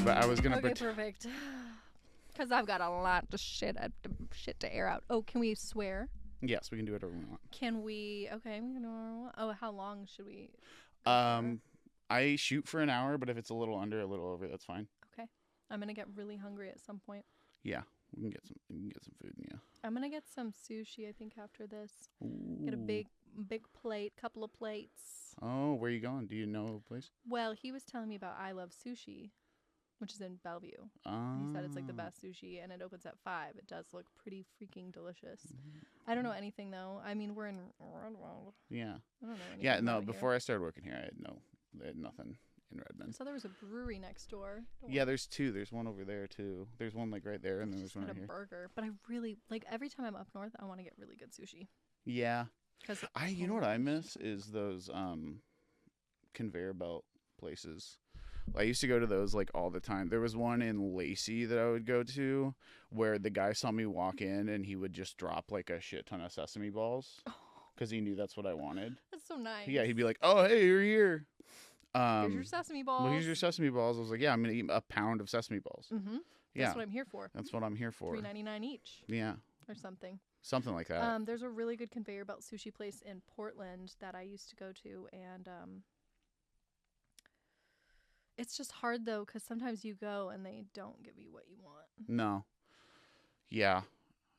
but I was gonna. Okay, perfect. Because I've got a lot of shit to air out. Oh, can we swear? Yes, we can do whatever we want. Can we? Okay. Oh, how long should we? I shoot for an hour, but if it's a little under, a little over, that's fine. Okay. I'm gonna get really hungry at some point. Yeah, we can get some food. Yeah. I'm gonna get some sushi. I think after this, Ooh. get a big plate, couple of plates. Oh, where are you going? Do you know a place? Well, he was telling me about I Love Sushi, which is in Bellevue. He said it's like the best sushi, and it opens at 5. It does look pretty freaking delicious. I don't know anything though. I mean, we're in Redmond. Yeah. I don't know anything. Yeah, no. about Before here. I started working here, I had nothing in Redmond. So there was a brewery next door. Yeah, there's 2. There's one over there too. There's one like right there, and then there's one right here. Burger, but I really like every time I'm up north, I want to get really good sushi. Yeah. Because you know what I miss is those conveyor belt places. I used to go to those like all the time. There was one in Lacey that I would go to where the guy saw me walk in and he would just drop like a shit ton of sesame balls because he knew that's what I wanted. That's so nice. Yeah, he'd be like, "Oh, hey, you're here. Here's your sesame balls." Well, here's your sesame balls. I was like, "Yeah, I'm gonna eat a pound of sesame balls." Mm-hmm. Yeah, that's what I'm here for. That's what I'm here for. $3.99 each. Yeah. Or something. Something like that. There's a really good conveyor belt sushi place in Portland that I used to go to, and it's just hard though because sometimes you go and they don't give you what you want. No. Yeah.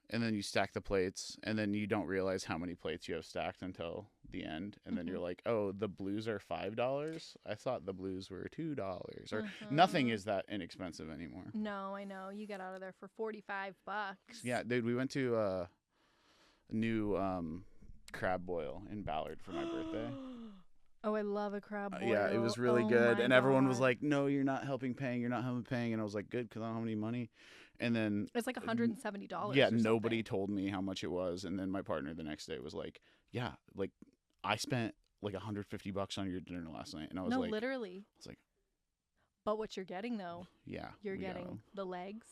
And then you stack the plates, and then you don't realize how many plates you have stacked until the end, and then you're like, "Oh, the blues are $5. I thought the blues were $2." Or nothing is that inexpensive anymore. No, I know. You get out of there for $45. Yeah, dude. We went to a new crab boil in Ballard for my birthday. Oh, I love a crab boil. Yeah, it was really good, and everyone was like, "No, you're not helping paying. You're not helping paying." And I was like, "Good, because I don't have any money." And then it's like $170. Yeah, nobody told me how much it was, and then my partner the next day was like, "Yeah, like I spent like $150 on your dinner last night," and I was like, literally." I was like, but what you're getting though? Yeah, you're getting the legs.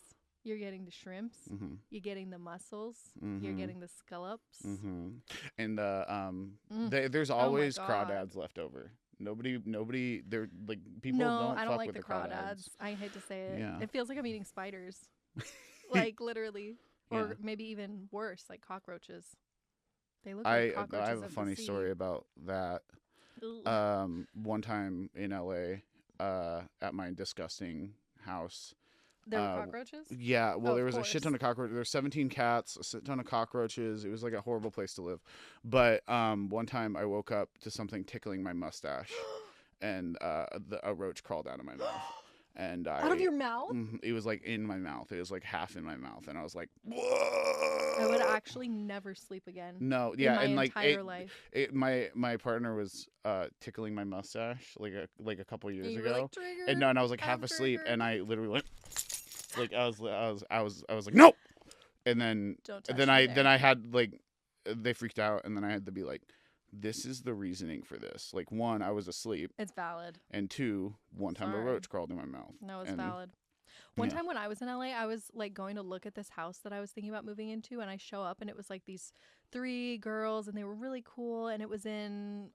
You're getting the shrimps. Mm-hmm. You're getting the mussels. Mm-hmm. You're getting the scallops. Mm-hmm. And there's always crawdads left over. Nobody. They're like people don't. I don't fuck like with the crawdads. I hate to say it. Yeah. It feels like I'm eating spiders, like literally, or maybe even worse, like cockroaches. They look like cockroaches. I have a funny story about that. One time in LA, at my disgusting house. There were cockroaches? Yeah, well, there was a shit ton of cockroaches. There were 17 cats, a shit ton of cockroaches. It was like a horrible place to live. But one time I woke up to something tickling my mustache, and a roach crawled out of my mouth. And out of your mouth? It was like in my mouth. It was like half in my mouth, and I was like, "Whoa!" I would actually never sleep again. No, yeah, in my and entire life. My partner was tickling my mustache like a couple years ago, like, triggered? and I was like half I'm asleep, triggered. and I literally went. Like I was like no, and then I had like they freaked out, and then I had to be like, this is the reasoning for this. Like 1, I was asleep. It's valid. And 2, one time a roach crawled in my mouth. No, it's valid. One time when I was in LA, I was like going to look at this house that I was thinking about moving into, and I show up and it was like these 3 girls, and they were really cool, and it was in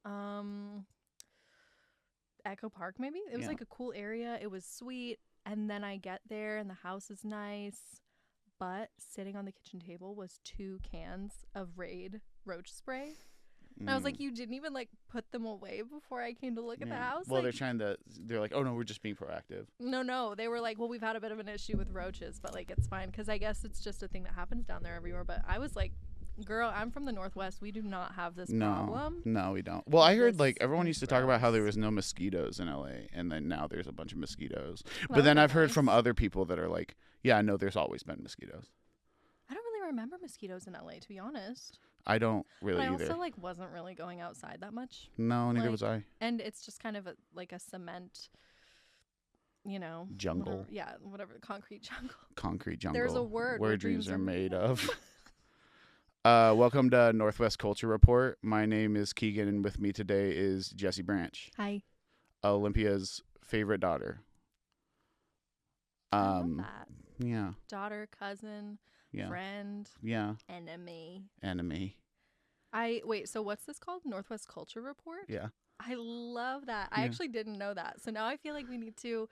Echo Park maybe. It was like a cool area. It was sweet. And then I get there and the house is nice, but sitting on the kitchen table was 2 cans of Raid roach spray. And I was like, you didn't even like put them away before I came to look at the house? Well, like, they're like, oh no, we're just being proactive. No. They were like, well, we've had a bit of an issue with roaches, but like it's fine. Because I guess it's just a thing that happens down there everywhere. But I was like, girl, I'm from the Northwest. We do not have this problem. No, we don't. Well, I heard like everyone used to talk about how there was no mosquitoes in LA, and then now there's a bunch of mosquitoes. But then I've heard from other people that are like, yeah, I know there's always been mosquitoes. I don't really remember mosquitoes in LA, to be honest. I don't really either. I also like wasn't really going outside that much. No, neither was I. And it's just kind of like a cement, jungle. Whatever, concrete jungle. Concrete jungle. There's a word where dreams are made of. Welcome to Northwest Culture Report. My name is Keegan, and with me today is Jessie Branch. Hi. Olympia's favorite daughter. I love that. Yeah. Daughter, cousin, friend. Yeah. Enemy. Wait, so what's this called? Northwest Culture Report? Yeah. I love that. I actually didn't know that. So now I feel like we need to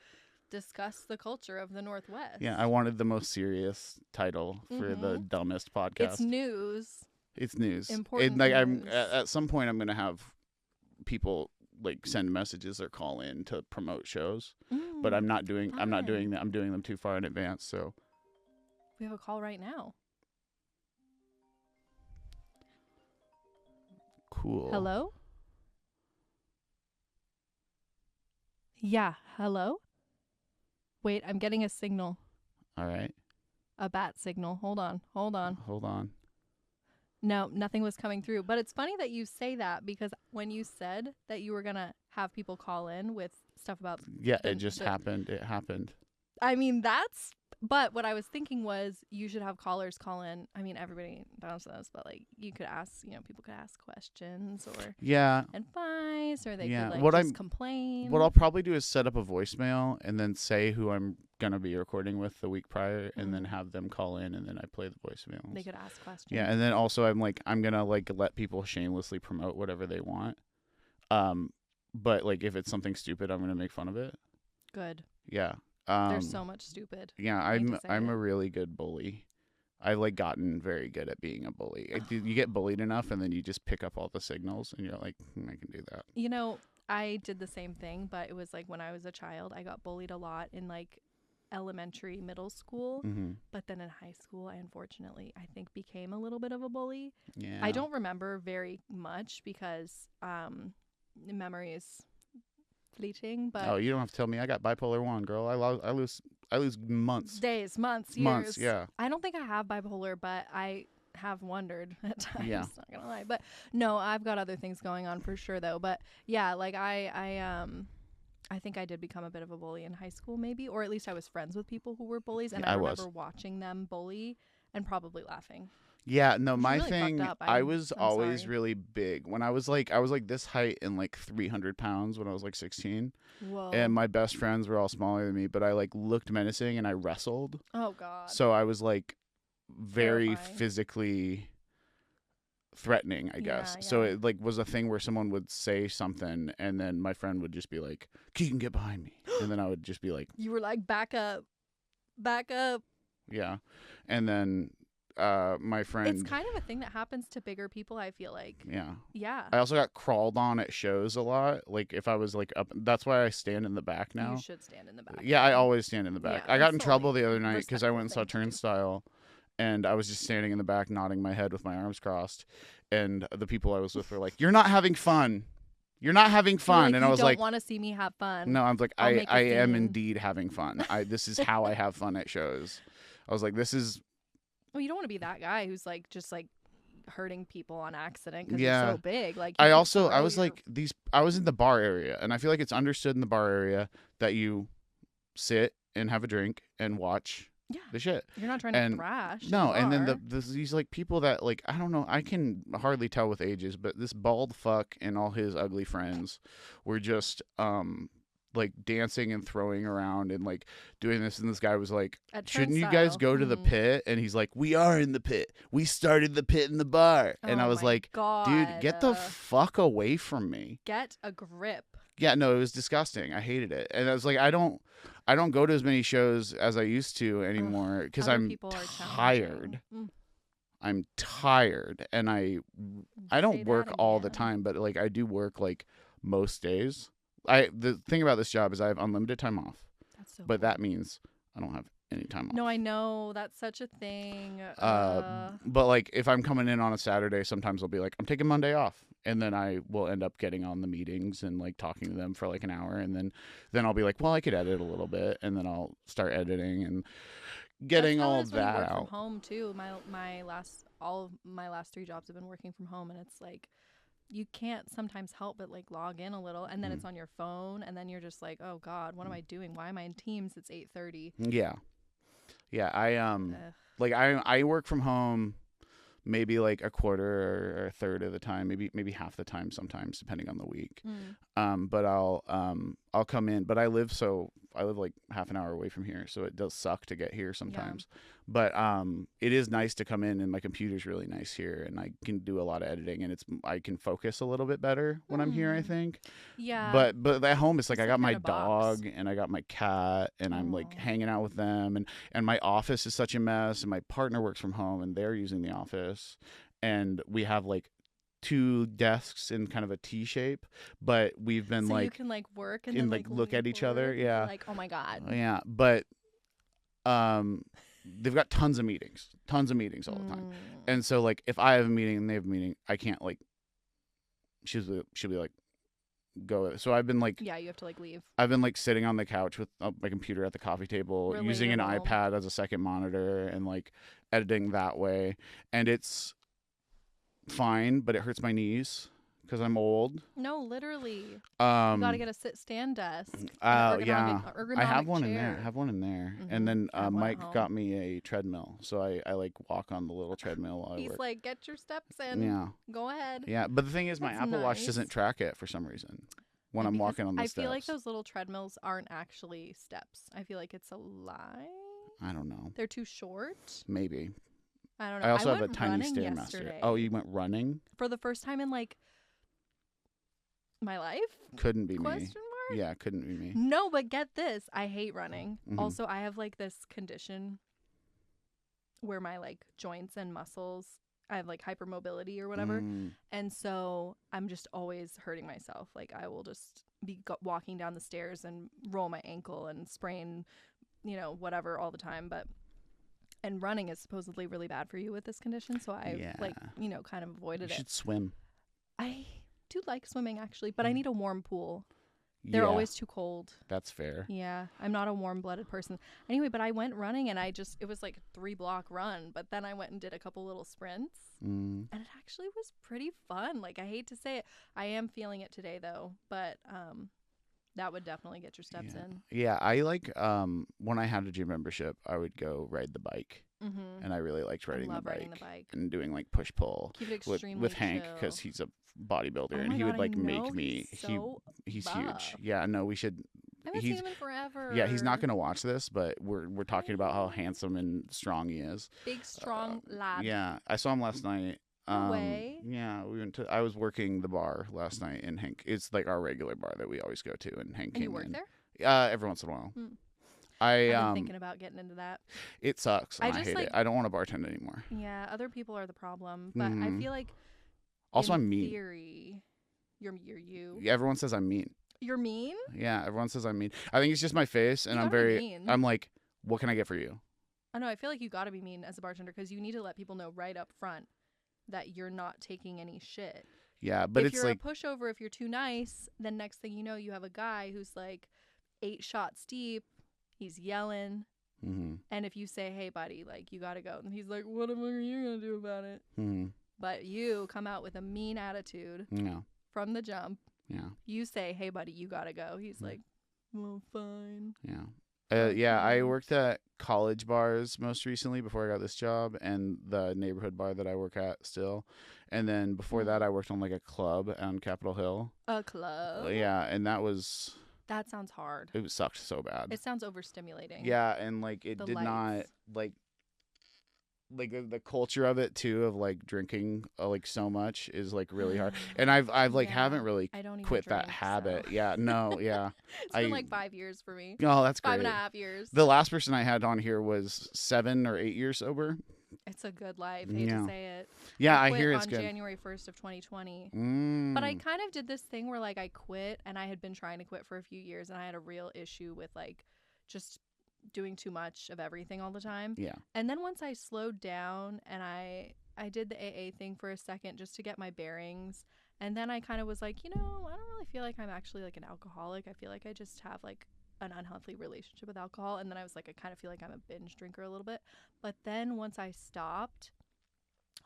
discuss the culture of the Northwest. Yeah, I wanted the most serious title for the dumbest podcast. It's news. It's news. Important like news. I'm at some point I'm gonna have people like send messages or call in to promote shows, but I'm not doing that. I'm doing them too far in advance. So we have a call right now. Cool. Hello? Yeah, hello? Wait, I'm getting a signal. All right. A bat signal. Hold on. Hold on. No, nothing was coming through. But it's funny that you say that, because when you said that you were going to have people call in with stuff about... Yeah, it just happened. It happened. I mean, but what I was thinking was you should have callers call in. I mean, everybody does this, but like you could ask, people could ask questions or advice, or they could just complain. What I'll probably do is set up a voicemail and then say who I'm going to be recording with the week prior, and then have them call in, and then I play the voicemails. They could ask questions. Yeah, and then also I'm going to let people shamelessly promote whatever they want. But like if it's something stupid, I'm going to make fun of it. Good. Yeah. There's so much stupid. Yeah, I'm a really good bully. I've gotten very good at being a bully. You get bullied enough, and then you just pick up all the signals, and you're like, I can do that. I did the same thing, but it was when I was a child, I got bullied a lot in elementary, middle school. But then in high school, I unfortunately, I think, became a little bit of a bully. Yeah. I don't remember very much because memory is fleeting, but you don't have to tell me. I got bipolar 1, girl. I lose months, days, months, years. Months, yeah. I don't think I have bipolar, but I have wondered at times. Yeah. Not gonna lie, but no, I've got other things going on for sure though. But yeah, I think I did become a bit of a bully in high school, maybe, or at least I was friends with people who were bullies, and I remember watching them bully and probably laughing. Yeah, no, my really thing, I was always really big. When I was this height and 300 pounds when I was 16. Whoa. And my best friends were all smaller than me, but I looked menacing and I wrestled. Oh God. So I was very Terrifying. Physically threatening, I guess. Yeah. So it was a thing where someone would say something and then my friend would just be like, Keegan, get behind me. And then I would just be like, you were like, back up. Yeah. And then my friend, it's kind of a thing that happens to bigger people, I feel like. Yeah. I also got crawled on at shows a lot. If I was up, that's why I stand in the back now. You should stand in the back. Yeah, I always stand in the back. Yeah, I got in that's trouble the the other night because I went and saw respectful thing to do. Turnstile, and I was just standing in the back nodding my head with my arms crossed, and the people I was with were like, "You're not having fun. You're not having fun." And I was like, "You don't want to see me have fun." "No, I'm like, I'll make a I am scene. indeed having fun. This is how I have fun at shows." I was like, "This is." Well, you don't want to be that guy who's just hurting people on accident because Yeah. you're so big. I was I was in the bar area, and I feel like it's understood in the bar area that you sit and have a drink and watch the shit. You're not trying to thrash. No, and then bar. these people that I don't know, I can hardly tell with ages, but this bald fuck and all his ugly friends were just dancing and throwing around and doing this, and this guy was like, At shouldn't you Turnstile. guys go to the pit? And he's like, we are in the pit, we started the pit in the bar. And Oh I was my like, God. dude, get the fuck away from me. Get a grip. Yeah, no, it was disgusting. I hated it. And I was like, I don't go to as many shows as I used to anymore because Other I'm people are tired. challenging. I'm tired, and I don't Say work that all the again. time, but I do work most days. The thing about this job is I have unlimited time off, That's so but cool. that means I don't have any time off. No, I know. That's such a thing. But if I'm coming in on a Saturday, sometimes I'll be like, I'm taking Monday off, and then I will end up getting on the meetings and talking to them for an hour, and then I'll be like, well, I could edit a little bit, and then I'll start editing and getting That's how all it is when you that work out. from home too. All of my last 3 jobs have been working from home, and it's you can't sometimes help but log in a little, and then it's on your phone, and then you're just like, oh God, what am I doing? Why am I in Teams? It's 8:30. Yeah. I work from home maybe a quarter or a third of the time, maybe half the time sometimes, depending on the week. But I'll I'll come in, but I live like half an hour away from here, so it does suck to get here sometimes. But it is nice to come in, and my computer's really nice here, and I can do a lot of editing, and I can focus a little bit better when I'm here, I think. Yeah. But at home it's like I got my in a box. dog and I got my cat, and I'm like hanging out with them, and my office is such a mess, and my partner works from home and they're using the office, and we have like 2 desks in kind of a T shape, but we've been So like you can like work and in then like look lean at each forward other. and Yeah. be like, oh my God. Yeah, but they've got tons of meetings all the time. And so like if I have a meeting and they have a meeting, I can't like she'll be like go. So I've been like Yeah, you have to like leave. I've been like sitting on the couch with my computer at the coffee table, using an Relatable. iPad as a second monitor and like editing that way, and it's fine, but it hurts my knees because I'm old. No, literally. You gotta get a sit-stand desk. Yeah, ergonomic I have one chair. in there. I have one in there, Mhm. and then I have one at Mike home. got me a treadmill, so I like walk on the little treadmill while I He's work. like, get your steps in. Yeah, Go ahead. yeah. But the thing is, my That's Apple Watch nice. doesn't track it for some reason when I'm Because walking on the I steps. feel like those little treadmills aren't actually steps. I feel like it's a lie. I don't know. They're too short. Maybe. I don't know. I also have a went tiny running Stairmaster. yesterday. Oh, you went running? For the first time in like my life? Couldn't be me. Question mark? Yeah, couldn't be me. No, but get this. I hate running. Mhm. Also, I have like this condition where my like joints and muscles, I have like hypermobility or whatever. Mm. And so I'm just always hurting myself. Like I will just be walking down the stairs and roll my ankle and sprain, whatever all the time. And running is supposedly really bad for you with this condition. So I kind of avoided You it. should swim. I do like swimming actually, but I need a warm pool. They're Yeah, always too cold. that's fair. Yeah, I'm not a warm-blooded person. Anyway, but I went running and it was like a 3-block run, but then I went and did a couple little sprints and it actually was pretty fun. Like I hate to say it. I am feeling it today though, but that would definitely get your steps in. Yeah, I like when I had a gym membership, I would go ride the bike. Mm-hmm. And I really liked I riding love the riding the bike. and doing like push pull Keep it with extremely Hank chill. because he's a bodybuilder Oh and my he God, would like I make know, me. he's so Huge. buff. Yeah, no, we should. I haven't seen him in forever. Yeah, he's not gonna watch this, but we're talking about how handsome and strong he is. Big, strong lad. Yeah, I saw him last night. No way. Yeah, I was working the bar last night, and Hank. It's like our regular bar that we always go to, and Hank And came you work in. there? Every once in a while. I've been thinking about getting into that. It sucks. And I just, hate like- it. I don't want to bartend anymore. Yeah, other people are the problem, but I Mhm. feel like Also, in I'm mean. Theory, you're you. Yeah, everyone says I'm mean. You're mean? Yeah, everyone says I'm mean. I think it's just my face, and You I'm gotta be very. mean. I'm like, what can I get for you? I know. I feel like you got to be mean as a bartender because you need to let people know right up front that you're not taking any shit. Yeah, but if it's you're like a pushover, if you're too nice, then next thing you know, you have a guy who's like 8 shots deep. He's yelling. Mhm. And if you say, hey, buddy, like, you got to go. And he's like, what the fuck are you going to do about it? Mhm. But you come out with a mean attitude Yeah. from the jump. Yeah. You say, hey, buddy, you got to go. He's like, well, fine. Yeah. Yeah, I worked at college bars most recently before I got this job, and the neighborhood bar that I work at still. And then before that, I worked on like a club on Capitol Hill. A club? Yeah, and That sounds hard. it sucked so bad. It sounds overstimulating. Yeah, and like it The did not lights. like the culture of it too, of like drinking like so much is like really hard. And I've like Yeah, haven't really I don't even quit that drink, habit. so. Yeah, no, yeah. It's been like 5 years for me. Oh, that's great. 5.5 years. The last person I had on here was 7 or 8 years sober. It's a good life. Hate Yeah. to say it. Yeah, I quit hear it's on good. January 1st of 2020. Mm. But I kind of did this thing where like I quit, and I had been trying to quit for a few years, and I had a real issue with like just doing too much of everything all the time. Yeah. And then once I slowed down and I did the AA thing for a second just to get my bearings, and then I kind of was like, I don't really feel like I'm actually like an alcoholic. I feel like I just have like an unhealthy relationship with alcohol. And then I was like, I kind of feel like I'm a binge drinker a little bit. But then once I stopped,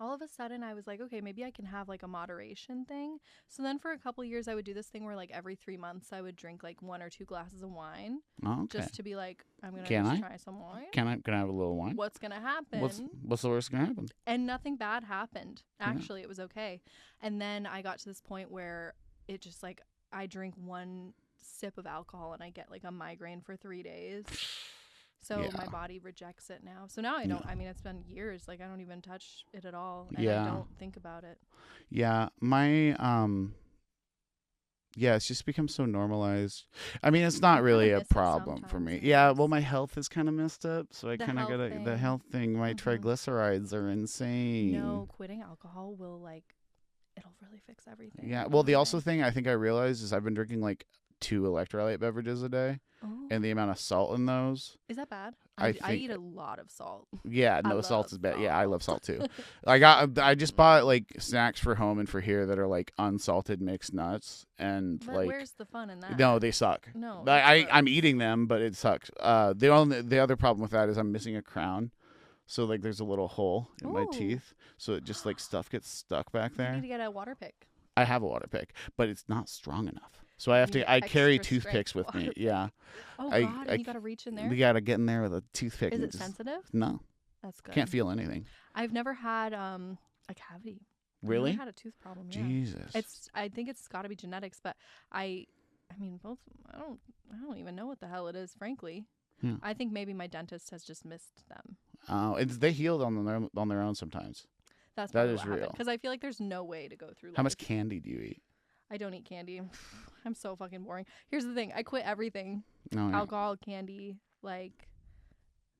all of a sudden I was like, okay, maybe I can have like a moderation thing. So then for a couple years I would do this thing where like every 3 months I would drink like 1 or 2 glasses of wine, Oh, okay. just to be like, I'm gonna Can just I? try some wine. Can I have a little wine? What's gonna happen? What's the worst gonna happen? And nothing bad happened. Yeah. Actually, it was okay. And then I got to this point where it just like I drink 1 sip of alcohol and I get like a migraine for 3 days. So Yeah. my body rejects it now. So now I don't. I mean, it's been years. Like I don't even touch it at all, and Yeah. I don't think about it. Yeah, my yeah, it's just become so normalized. I mean, it's not I really kinda a miss it problem for me. sometimes, I Yeah, guess. well, my health is kind of messed up, so I The kind of health gotta the thing. health thing. My Mhm. triglycerides are insane. No, quitting alcohol will like, it'll really fix everything. Yeah. Well, the also honestly. thing I think I realized is I've been drinking like 2 electrolyte beverages a day, Oh, and the amount of salt in those. is that bad? I I think eat a lot of salt. Yeah, I no, salt love is bad. Yeah, I love salt. salt too. I just bought like snacks for home and for here that are like unsalted mixed nuts and But like where's the fun in that? no, they suck. No, I'm eating them, but it sucks. The other problem with that is I'm missing a crown, so like there's a little hole in my Ooh. teeth, so it just like stuff gets stuck back You need there. to get a water pick. I have a water pick, but it's not strong enough, so I have You need to. I carry extra toothpicks strength with me. water Yeah, Oh I- God, I and you gotta reach in there. we gotta get in there with a toothpick. Is and it just, sensitive? No, That's good. can't feel anything. I've never had a cavity. I've Really? never had a tooth problem. Yeah. Jesus. I think it's got to be genetics, but I mean both. I don't even know what the hell it is, frankly. Yeah. I think maybe my dentist has just missed them. They healed on their own sometimes. That's That probably is what real. happened. Because I feel like there's no way to go through. How much life. candy do you eat? I don't eat candy. I'm so fucking boring. Here's the thing. I quit everything. No, yeah. Alcohol, candy, like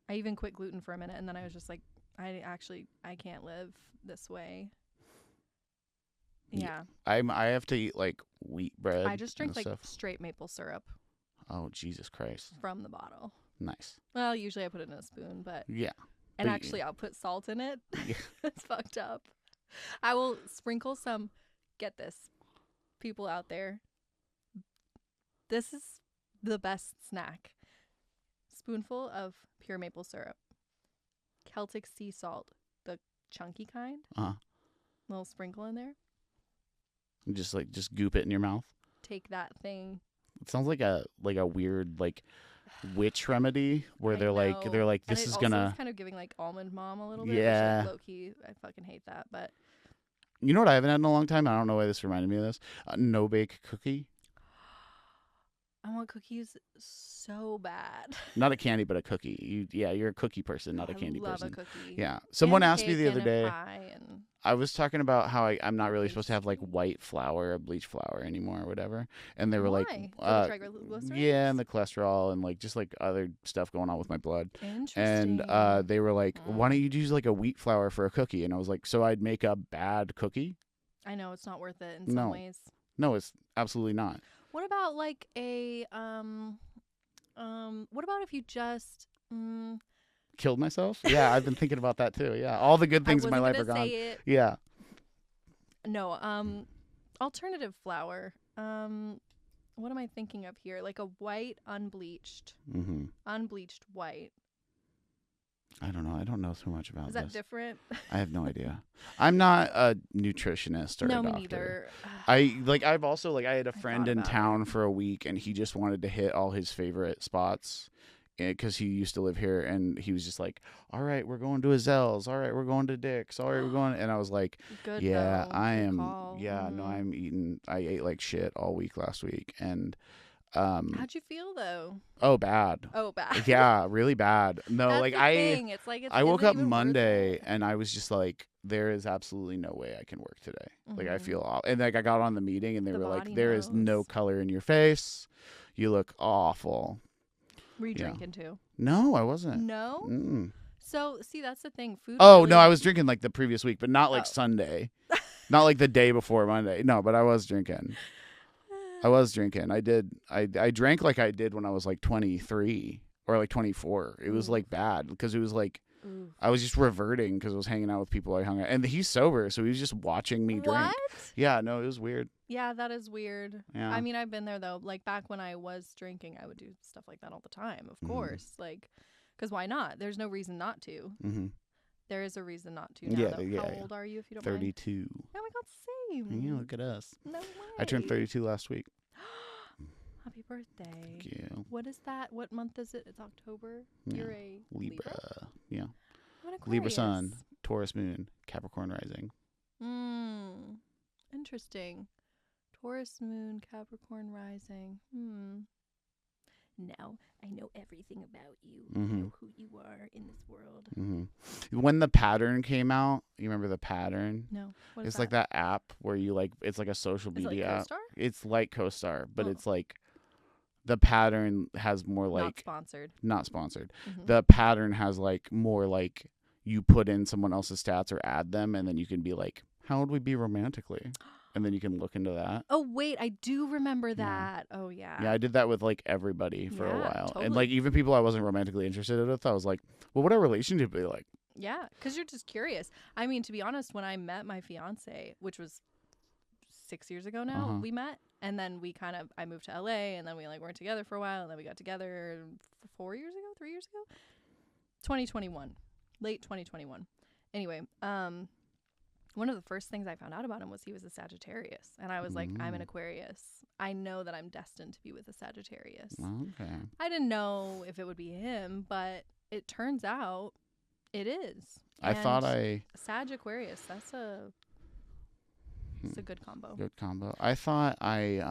I even quit gluten for a minute and then I was just like I can't live this way. Yeah. I have to eat like wheat bread. I just drink and like stuff. straight maple syrup Oh Jesus Christ! from the bottle. Nice. Well, usually I put it in a spoon, but Yeah. and But actually I'll put salt in it. Yeah. It's fucked up. I will sprinkle some, get this, people out there. This is the best snack. Spoonful of pure maple syrup. Celtic sea salt, the chunky kind. Uh-huh. Little sprinkle in there. Just goop it in your mouth. Take that thing. It sounds like a weird like witch remedy where I they're know. like And this it is also gonna. is kind of giving like almond mom a little bit. Yeah. Low key, I fucking hate that. But You know what I haven't had in a long time? I don't know why this reminded me of this. No bake cookie. I want cookies so bad. Not a candy, but a cookie. You're a cookie person, not a candy I love person. a cookie. Yeah. Someone And asked me the cake other and day. pie and I was talking about how I'm not really supposed to have like Pastry. white flour or bleach flour anymore or whatever. And they were like, Why? For the triglycerides? yeah, and the cholesterol and like just like other stuff going on with my blood. Interesting. And they were like, why don't you use like a wheat flour for a cookie? And I was like, so I'd make a bad cookie? I know it's not worth it in some No. ways. No, it's absolutely not. What about like a what about if you just Killed myself? Yeah, I've been thinking about that too. Yeah, all the good things in my life are gone. Yeah. No, alternative flour. What am I thinking of here? Like a white unbleached white. I don't know. I don't know too much about Is this. that different? I have no idea. I'm not a nutritionist or No, a me doctor. neither. I've also I had a I friend thought in about town for a week and he just wanted to hit all his favorite spots because he used to live here and he was just like, all right, we're going to Azel's. All right, we're going to Dick's. All right, we're going. And I was like, Good. yeah, though. I Good am. call. Yeah, no, Mhm. I ate like shit all week last week. And How'd you feel though? oh, bad. Oh, bad. Yeah, really bad. No, That's like the thing. It's like I is woke it up even worth Monday it? and I was just like, there is absolutely no way I can work today. Like I Mhm. feel off. And like I got on the meeting and they The were like, body there is no knows. color in your face. You look awful. Were you Yeah. drinking too? No, I wasn't. No. Mm. So see, that's the thing. Food. Oh, really... no, I was drinking like the previous week, but not like Oh. Sunday. Not like the day before Monday. No, but I was drinking. I drank like I did when I was like 23 or like 24. It was Ooh. like bad because it was like Ooh. I was just reverting because I was hanging out with people I hung out. And he's sober, so he was just watching me drink. What? Yeah, no, it was weird. Yeah, that is weird. Yeah. I mean, I've been there though. Like back when I was drinking, I would do stuff like that all the time. Of course, like, because why not? There's no reason not to. Mm-hmm. There is a reason not to. Now, Yeah, though. yeah, How yeah. old are you, if you don't mind? 32. Oh my God, same. Yeah, look at us. No way. I turned 32 last week. Happy birthday. Thank you. What is that? What month is it? It's October. Yeah. You're a Libra. Yeah. I'm an Libra sun, Aquarius. Taurus moon, Capricorn rising. Interesting. Taurus moon, Capricorn rising. Now I know everything about you. I know who you are in this world. When the Pattern came out, you remember the Pattern? No. What is It's that? like that app where you like, it's like a social media app. CoStar? It's like CoStar, but it's like the Pattern has more like not sponsored. The Pattern has like more like you put in someone else's stats or add them, and then you can be like, how would we be romantically? And then you can look into that. Oh, wait, I do remember that. Oh, yeah. Yeah, I did that with like everybody for a while. Totally. And like even people I wasn't romantically interested with, I was like, well, what our relationship be like? Yeah, because you're just curious. I mean, to be honest, when I met my fiance, which was 6 years ago now, we met. And then I moved to LA, and then we like weren't together for a while. And then we got together 3 years ago? 2021. Late 2021. Anyway, one of the first things I found out about him was he was a Sagittarius. And I was like, I'm an Aquarius. I know that I'm destined to be with a Sagittarius. Okay. I didn't know if it would be him, but it turns out it is. Sag Aquarius, it's a good combo. Good combo. I thought I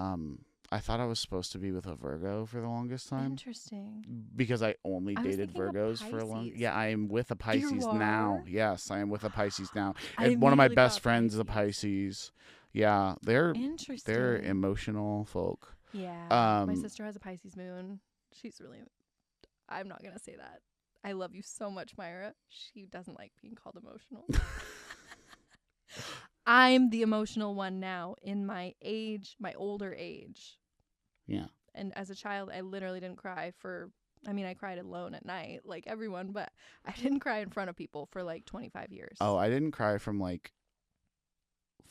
was supposed to be with a Virgo for the longest time. Interesting. Because I only dated Virgos for a long. Yeah, I am with a Pisces now. Yes, I am with a Pisces now. And one of my best friends is a Pisces. Yeah, they're emotional folk. Yeah. My sister has a Pisces moon. She's really. I'm not gonna say that. I love you so much, Myra. She doesn't like being called emotional. I'm the emotional one now in my older age. Yeah. And as a child, I literally didn't cry I cried alone at night, like everyone, but I didn't cry in front of people for like 25 years. Oh, I didn't cry from like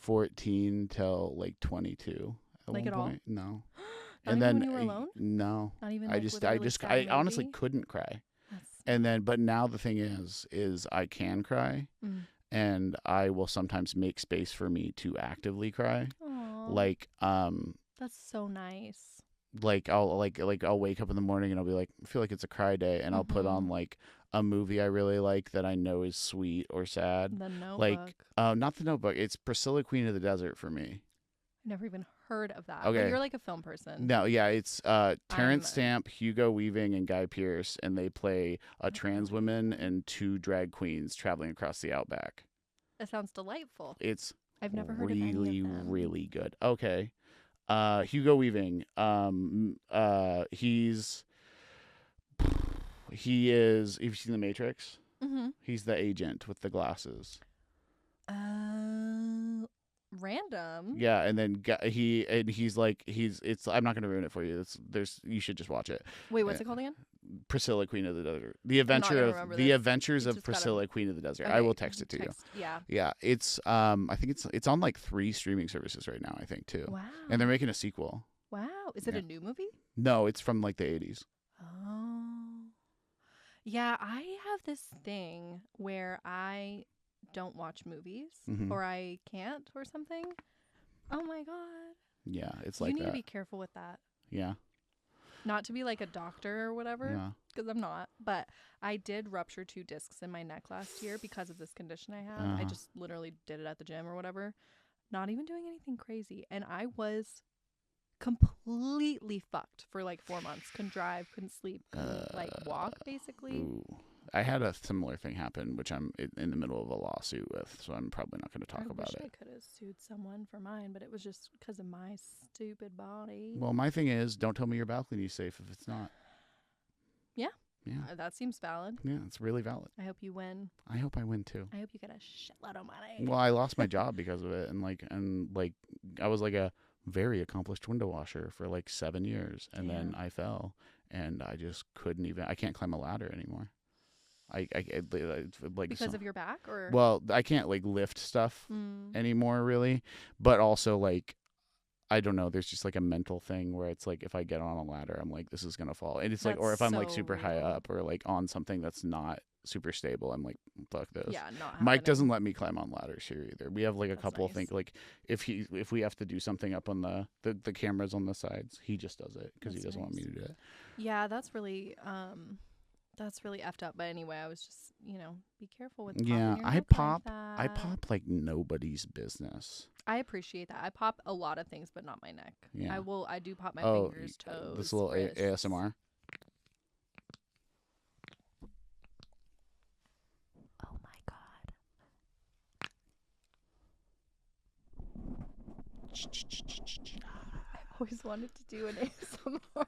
14 till like 22. Like at all? No. Not and even then when you were alone? No. Not even. I honestly couldn't cry. But now the thing is I can cry. And I will sometimes make space for me to actively cry. Aww. Like, that's so nice. Like I'll wake up in the morning and I'll be like, I feel like it's a cry day, and I'll put on like a movie I really like that I know is sweet or sad. The Notebook. Like, not The Notebook. It's Priscilla, Queen of the Desert for me. Never even heard of that. Okay. But you're like a film person. No, yeah, it's Terrence Stamp, Hugo Weaving, and Guy Pearce, and they play a trans woman and two drag queens traveling across the outback. That sounds delightful. I've never heard of any of them. Really good. Okay. Hugo Weaving. He is. Have you seen The Matrix? He's the agent with the glasses. Random. Yeah, and then he's like it's. I'm not gonna ruin it for you. You should just watch it. Wait, what's it called again? Priscilla, Queen of the Desert. The Adventures of Priscilla, Queen of the Desert. Okay. I will text it to you. Yeah. Yeah, it's I think it's on like 3 streaming services right now, I think too. Wow. And they're making a sequel. Wow. Is it a new movie? No, it's from like the 80s. Oh. Yeah, I have this thing where I don't watch movies or I can't or something. Oh my god. Yeah, it's like that. You need to be careful with that. Yeah. Not to be like a doctor or whatever, because I'm not. But I did rupture 2 discs in my neck last year because of this condition I have. I just literally did it at the gym or whatever. Not even doing anything crazy. And I was completely fucked for like 4 months. Couldn't drive, couldn't sleep, couldn't like walk basically. Ooh. I had a similar thing happen, which I'm in the middle of a lawsuit with, so I'm probably not going to talk about it. I could have sued someone for mine, but it was just because of my stupid body. Well, my thing is, don't tell me your balcony's safe if it's not. Yeah. Yeah. That seems valid. Yeah, it's really valid. I hope you win. I hope I win too. I hope you get a shitload of money. Well, I lost my job because of it, and I was like a very accomplished window washer for like 7 years, and then I fell, and I just couldn't even. I can't climb a ladder anymore. I like because of your back, or well, I can't like lift stuff anymore really, but also like I don't know, there's just like a mental thing where it's like if I get on a ladder I'm like this is gonna fall, and it's like, or if I'm like super high up or like on something that's not super stable, I'm like fuck this. Yeah, not Mike doesn't let me climb on ladders here either. We have like a couple nice. of things like if we have to do something up on the cameras on the sides, he just does it because he doesn't want me to do it. Yeah, that's really That's really effed up. But anyway, I was just, be careful with Yeah, popping your I neck pop. like I that. pop like nobody's business. I appreciate that. I pop a lot of things, but not my neck. Yeah. I do pop my fingers, toes, this little wrists. ASMR. Oh my god. I always wanted to do an ASMR.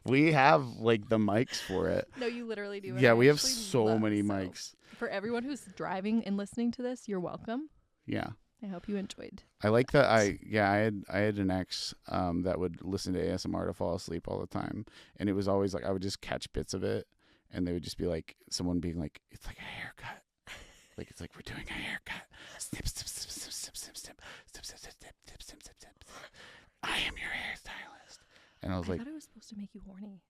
We have like the mics for it. No, you literally do. Yeah, we have so many mics. For everyone who's driving and listening to this, you're welcome. Yeah. I hope you enjoyed. I like that. I had an ex that would listen to ASMR to fall asleep all the time, and it was always like I would just catch bits of it, and they would just be like someone being like, "It's like a haircut, like it's like we're doing a haircut." Snip, snip, snip, snip, snip, snip, snip, snip, snip, snip, snip, snip, snip, snip, snip. I am your hairstylist, and I was like, thought it was supposed to make you horny.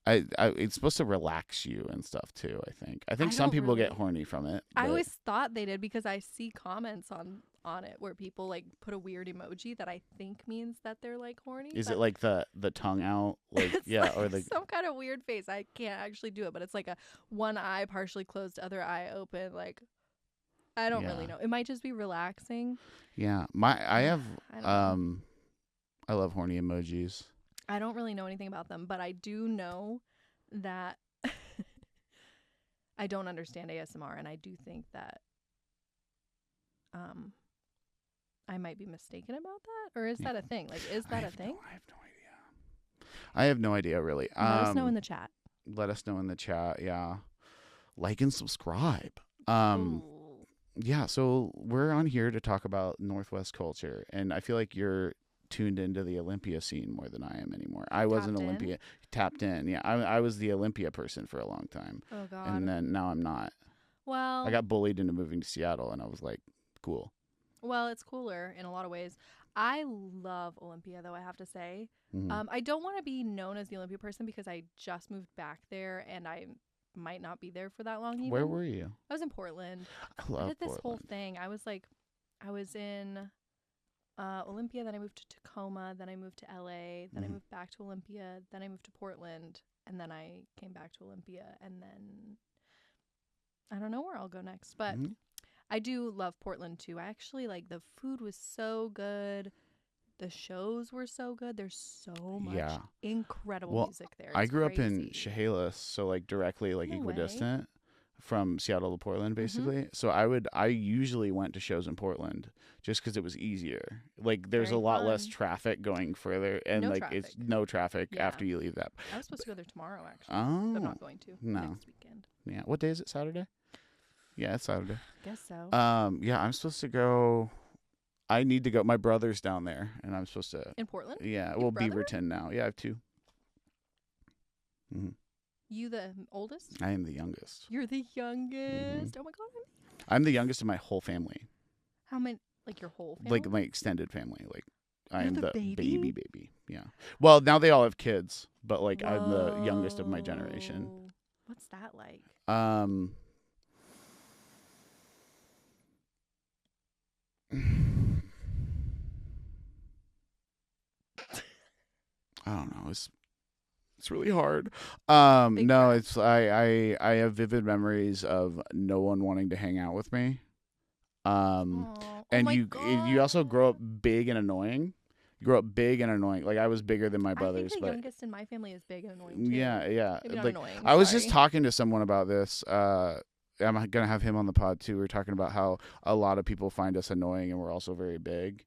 it's supposed to relax you and stuff too. I think some people get horny from it. I always thought they did because I see comments on it where people like put a weird emoji that I think means that they're like horny. Is it like the tongue out, like like or like some kind of weird face? I can't actually do it, but it's like a one eye partially closed, other eye open. Like I don't really know. It might just be relaxing. Yeah, I love horny emojis. I don't really know anything about them, but I do know that I don't understand ASMR, and I do think that I might be mistaken about that, or is that a thing? Like, is that a thing? I have no idea. I have no idea, really. Let us know in the chat. Let us know in the chat. Yeah, like and subscribe. Yeah. So we're on here to talk about Northwest culture, and I feel like you're tuned into the Olympia scene more than I am anymore. I was an Olympia tapped in. Yeah, I was the Olympia person for a long time. Oh God. And then now I'm not. Well, I got bullied into moving to Seattle, and I was like, cool. Well, it's cooler in a lot of ways. I love Olympia, though, I have to say. Mm-hmm. I don't want to be known as the Olympia person because I just moved back there, and I might not be there for that long even. Where were you? I was in Portland. I love I did this Portland. whole thing. I was in Olympia, then I moved to Tacoma, then I moved to LA, then I moved back to Olympia, then I moved to Portland, and then I came back to Olympia, and then I don't know where I'll go next, but I do love Portland too. I actually the food was so good. The shows were so good. There's so much incredible music there. I grew up in Chehalis, so like directly equidistant from Seattle to Portland, basically. So I usually went to shows in Portland just because it was easier. Like there's a lot less traffic going further, and it's no traffic after you leave that. I was supposed to go there tomorrow, actually. Oh, but I'm not going to. No. Next weekend. Yeah. What day is it? Saturday? Yeah, it's Saturday. Guess so. Yeah, I'm supposed to go. I need to go. My brother's down there, and I'm supposed to. In Portland? Yeah, well, Beaverton now. Yeah, I have two. Mm-hmm. You the oldest? I am the youngest. You're the youngest. Oh my God. I'm the youngest of my whole family. How many? Like your whole family? Like my extended family. Like I am the baby. Yeah. Well, now they all have kids, but like I'm the youngest of my generation. What's that like? I don't know. It's really hard. No, it's I have vivid memories of no one wanting to hang out with me. And you also grow up big and annoying. You grow up big and annoying. Like I was bigger than my brothers, I think the youngest in my family is big and annoying too. Yeah. Maybe not like annoying. I was just talking to someone about this. I'm gonna have him on the pod too. We're talking about how a lot of people find us annoying, and we're also very big.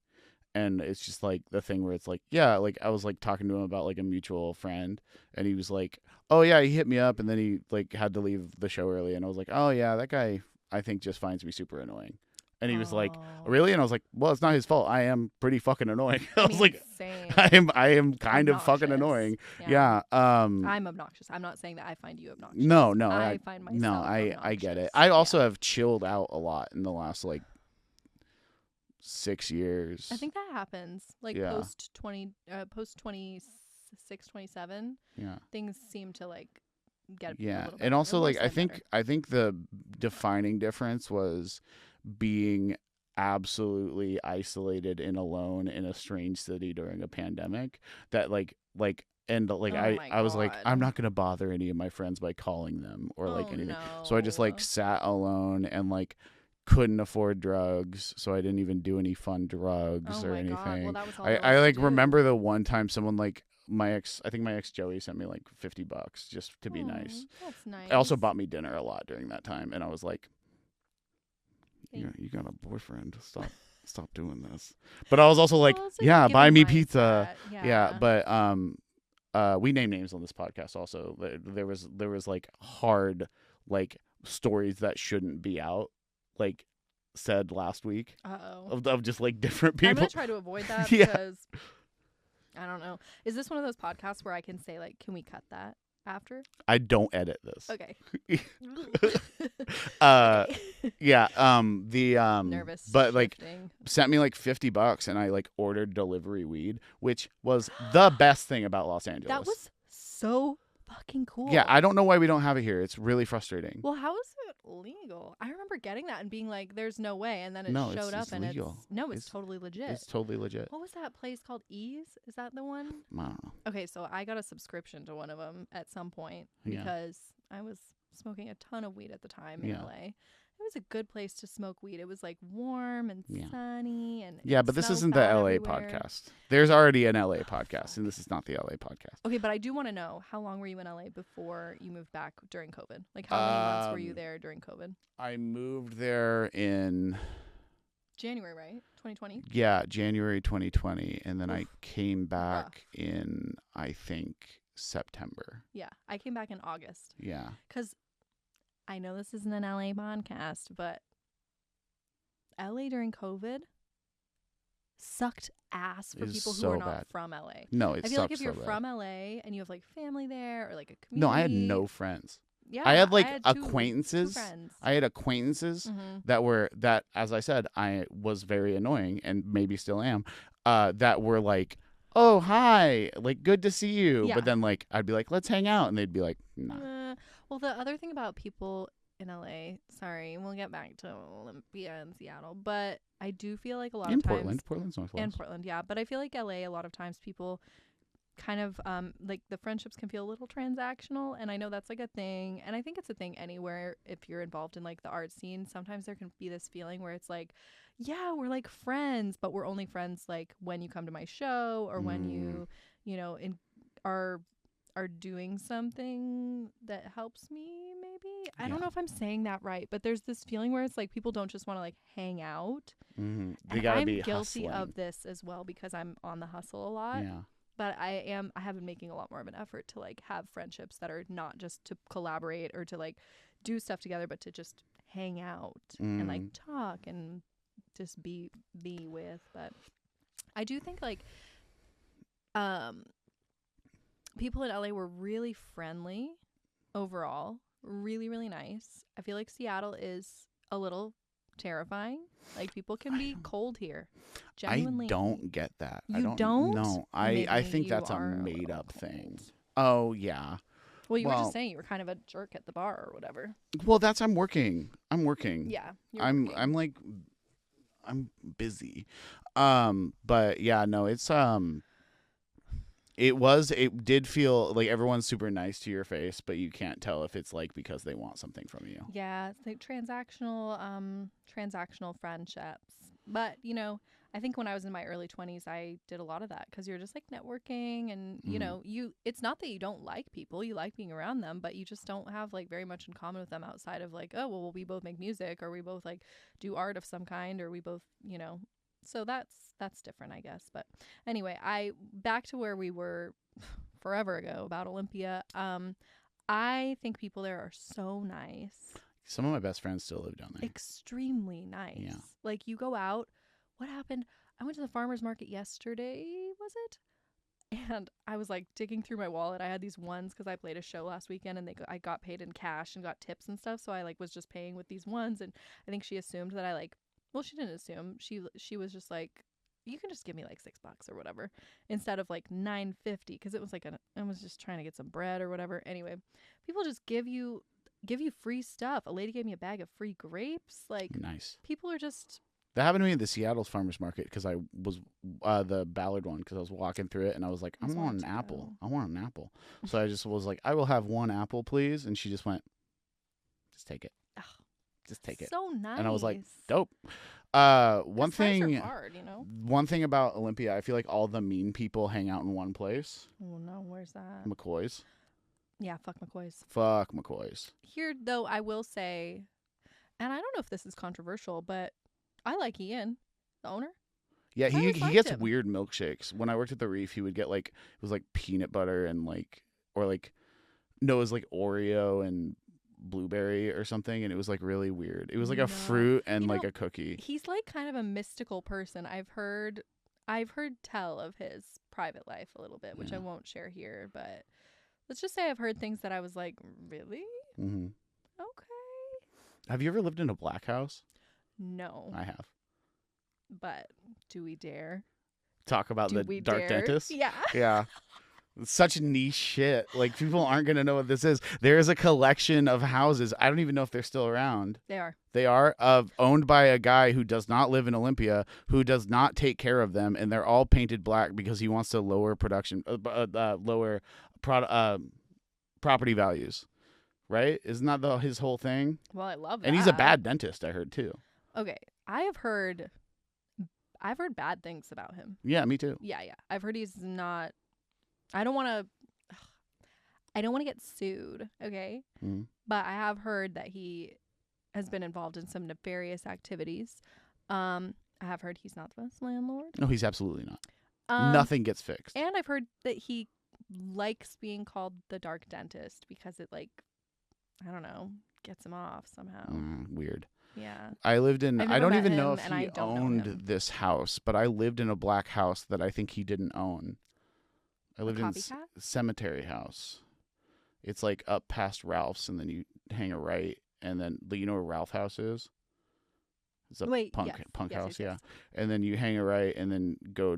And it's just like the thing where it's like, yeah, like I was like talking to him about like a mutual friend, and he was like, oh yeah, he hit me up, and then he like had to leave the show early, and I was like, oh yeah, that guy I think just finds me super annoying. And he was like, really? And I was like, well, it's not his fault. I am pretty fucking annoying. I was like, same. I am kind of fucking annoying. Yeah. I'm obnoxious. I'm not saying that I find you obnoxious. No. I find myself obnoxious. I get it. I also have chilled out a lot in the last like 6 years. I think that happens post 26, 27. Yeah. Things seem to like get yeah. a little bit And also like better. I think the defining difference was being absolutely isolated and alone in a strange city during a pandemic that like And like Oh I my I was like, God. I'm not gonna bother any of my friends by calling them or like Oh anything. no. So I just like sat alone and like couldn't afford drugs, so I didn't even do any fun drugs Oh or my God. Well, anything. that was all I there I was to like do. remember the one time someone like I think my ex Joey sent me like $50 just to be Oh, nice. that's nice. I also bought me dinner a lot during that time, and I was like, Thanks. you got a boyfriend. Stop doing this. But I was also like, Well, it's a yeah, buy giving me pizza. mindset. Yeah, but we name names on this podcast also. There was like hard like stories that shouldn't be out, like said last week Uh-oh. of just like different I'm people. gonna try to avoid that Yeah. because I don't know. Is this one of those podcasts where I can say like, can we cut that after? I don't edit this. Okay. Okay. Okay. Yeah, the Nervous. but like shifting. sent me like $50 and I like ordered delivery weed, which was the best thing about Los Angeles. That was so fucking cool. Yeah, I don't know why we don't have it here. It's really frustrating. Well, how is it legal? I remember getting that and being like, "There's no way," and then it No, showed up it's and legal. it's totally legit. It's totally legit. What was that place called? Ease? Is that the one? I don't know. Okay, so I got a subscription to one of them at some point Yeah. because I was smoking a ton of weed at the time in Yeah. LA. It was a good place to smoke weed. It was like warm and Yeah. sunny and Yeah, it but this smells isn't the bad LA everywhere. podcast. There's already an LA Oh, podcast, and this is not the LA podcast. Okay, but I do want to know, how long were you in LA before you moved back during COVID? Like how many months were you there during COVID? I moved there in January, right? 2020? January 2020, and then I Oof. came back in I think September. Yeah, I came back in August. Yeah. Because I know this isn't an LA podcast, but LA during COVID sucked ass for It was people who so are not bad. from LA. No, it I feel like sucks if you're so bad. from LA and you have like family there or like a community. No, I had no friends. Yeah, I had like two acquaintances. friends. I had acquaintances Mhm. that, as I said, I was very annoying and maybe still am. That were like, oh hi, like good to see you. Yeah. But then like I'd be like, let's hang out, and they'd be like, nah. Well, the other thing about people in LA, sorry, we'll get back to Olympia and Seattle, but I do feel like a lot In of times Portland's Northwest. and Portland, yeah. But I feel like LA, a lot of times people kind of like the friendships can feel a little transactional, and I know that's like a thing, and I think it's a thing anywhere if you're involved in like the art scene. Sometimes there can be this feeling where it's like, yeah, we're like friends, but we're only friends like when you come to my show or when you know are doing something that helps me, maybe. I don't know if I'm saying that right, but there's this feeling where it's like people don't just want to like hang out. Mm-hmm. They And gotta I'm be guilty hustling. of this as well because I'm on the hustle a lot. Yeah. But I have been making a lot more of an effort to like have friendships that are not just to collaborate or to like do stuff together, but to just hang out and like talk and just be with. But I do think like people in LA were really friendly overall, really, really nice. I feel like Seattle is a little terrifying. Like people can be cold here. Genuinely. I don't get that. You don't? No, I Maybe think you that's a are made little up thing. cold. Oh yeah. Well, you were Well- just saying you were kind of a jerk at the bar or whatever. Well, I'm working. Yeah. I'm like I'm busy. But yeah, no, it did feel like everyone's super nice to your face, but you can't tell if it's like because they want something from you. Yeah, it's like transactional friendships. But, you know, I think when I was in my early 20s, I did a lot of that because you're just like networking and, you know, it's not that you don't like people, you like being around them, but you just don't have like very much in common with them outside of like, oh, well, we both make music or we both like do art of some kind or we both, you know, so that's different, I guess. But anyway, back to where we were forever ago about Olympia. I think people there are so nice. Some of my best friends still live down there. Extremely nice. Yeah. Like you go out. What happened? I went to the farmer's market yesterday, was it? And I was like digging through my wallet. I had these ones because I played a show last weekend and I got paid in cash and got tips and stuff. So I like was just paying with these ones. And I think she assumed that I like, well, she didn't assume. She was just like, you can just give me like $6 or whatever instead of like $9.50 because it was like I was just trying to get some bread or whatever. Anyway, people just give you free stuff. A lady gave me a bag of free grapes. Like Nice. people are just That happened to me at the Seattle's farmers market because I was the Ballard one because I was walking through it and I was like, I Just want wanted an to apple. go. I want an apple. So I just was like, I will have one apple, please. And she just went, just take it. Ugh, Just take it. so nice. And I was like, dope. One 'Cause ties are thing, hard, you know. one thing about Olympia, I feel like all the mean people hang out in one place. Oh no, where's that? McCoy's. Yeah, fuck McCoy's. Fuck McCoy's. Here, though, I will say, and I don't know if this is controversial, but I like Ian, the owner. Yeah, I he always he liked gets him. weird milkshakes. When I worked at the Reef, he would get like it was like peanut butter and like or like no, it was like Oreo and blueberry or something, and it was like really weird. It was like a No. fruit and You like know, a cookie. He's like kind of a mystical person. I've heard tell of his private life a little bit, which I Yeah. won't share here, but let's just say I've heard things that I was like, really? Hmm. Okay. Have you ever lived in a black house? No, I have. but do we dare? Talk about Do the we dark dare? dentist. Yeah. Yeah. Such niche shit. Like people aren't gonna know what this is. There is a collection of houses. I don't even know if they're still around. They are. They are owned by a guy who does not live in Olympia, who does not take care of them, and they're all painted black because he wants to lower property values. Right? Isn't that his whole thing? Well, I love that. And he's a bad dentist, I heard too. Okay. I've heard bad things about him. Yeah, me too. Yeah. I've heard he's not. I don't want to get sued, okay? Mhm. But I have heard that he has been involved in some nefarious activities. I have heard he's not the best landlord. No, he's absolutely not. Um, Nothing gets fixed. And I've heard that he likes being called the dark dentist because it, like, I don't know, gets him off somehow. Weird. Yeah. I lived in. I've I never don't met even know him, if and I he don't know owned him. this house, but I lived in a black house that I think he didn't own. I lived in Copycat? Cemetery House. It's like up past Ralph's, and then you hang a right, and then you know where Ralph House is. It's a Wait, punk yes, punk yes, house, yes, yeah. yes. And then you hang a right, and then go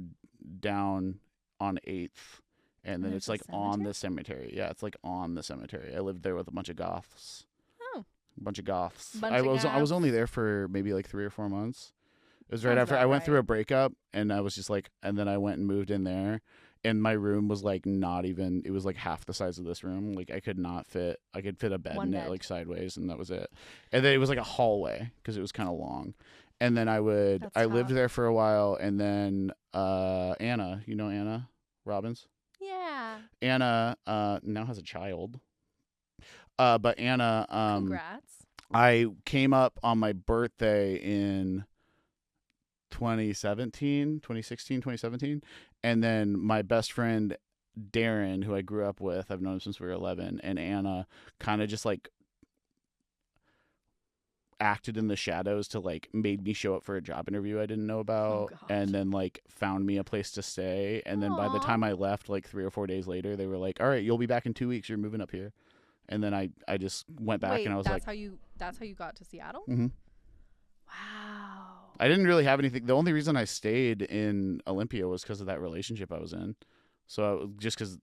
down on 8th, and then There's it's a like on the cemetery. Yeah, it's like on the cemetery. I lived there with a bunch of goths. Oh. A bunch of goths. Bunch I of was only goths. there for maybe like 3 or 4 months. It was right Sounds after about I went through right. a breakup, and I was just like, and then I went and moved in there, and my room was like not even. It was like half the size of this room. Like I could not fit. I could fit a bed One in bed. it like sideways, and that was it. And then it was like a hallway because it was kind of long. And then I lived tough. there for a while, and then Anna, you know Anna Robbins. Yeah. Anna now has a child. But Anna Congrats. I came up on my birthday in 2016, 2017. And then my best friend, Darren, who I grew up with, I've known him since we were 11, and Anna kind of just like acted in the shadows to like made me show up for a job interview I didn't know about, God. and then like found me a place to stay. And then by the Aw. time I left, like 3 or 4 days later, they were like, all right, you'll be back in 2 weeks. You're moving up here. And then I just went back. Wait, and I was that's like, how you got to Seattle? mm-hmm. Wow. I didn't really have anything. The only reason I stayed in Olympia was because of that relationship I was in. So just because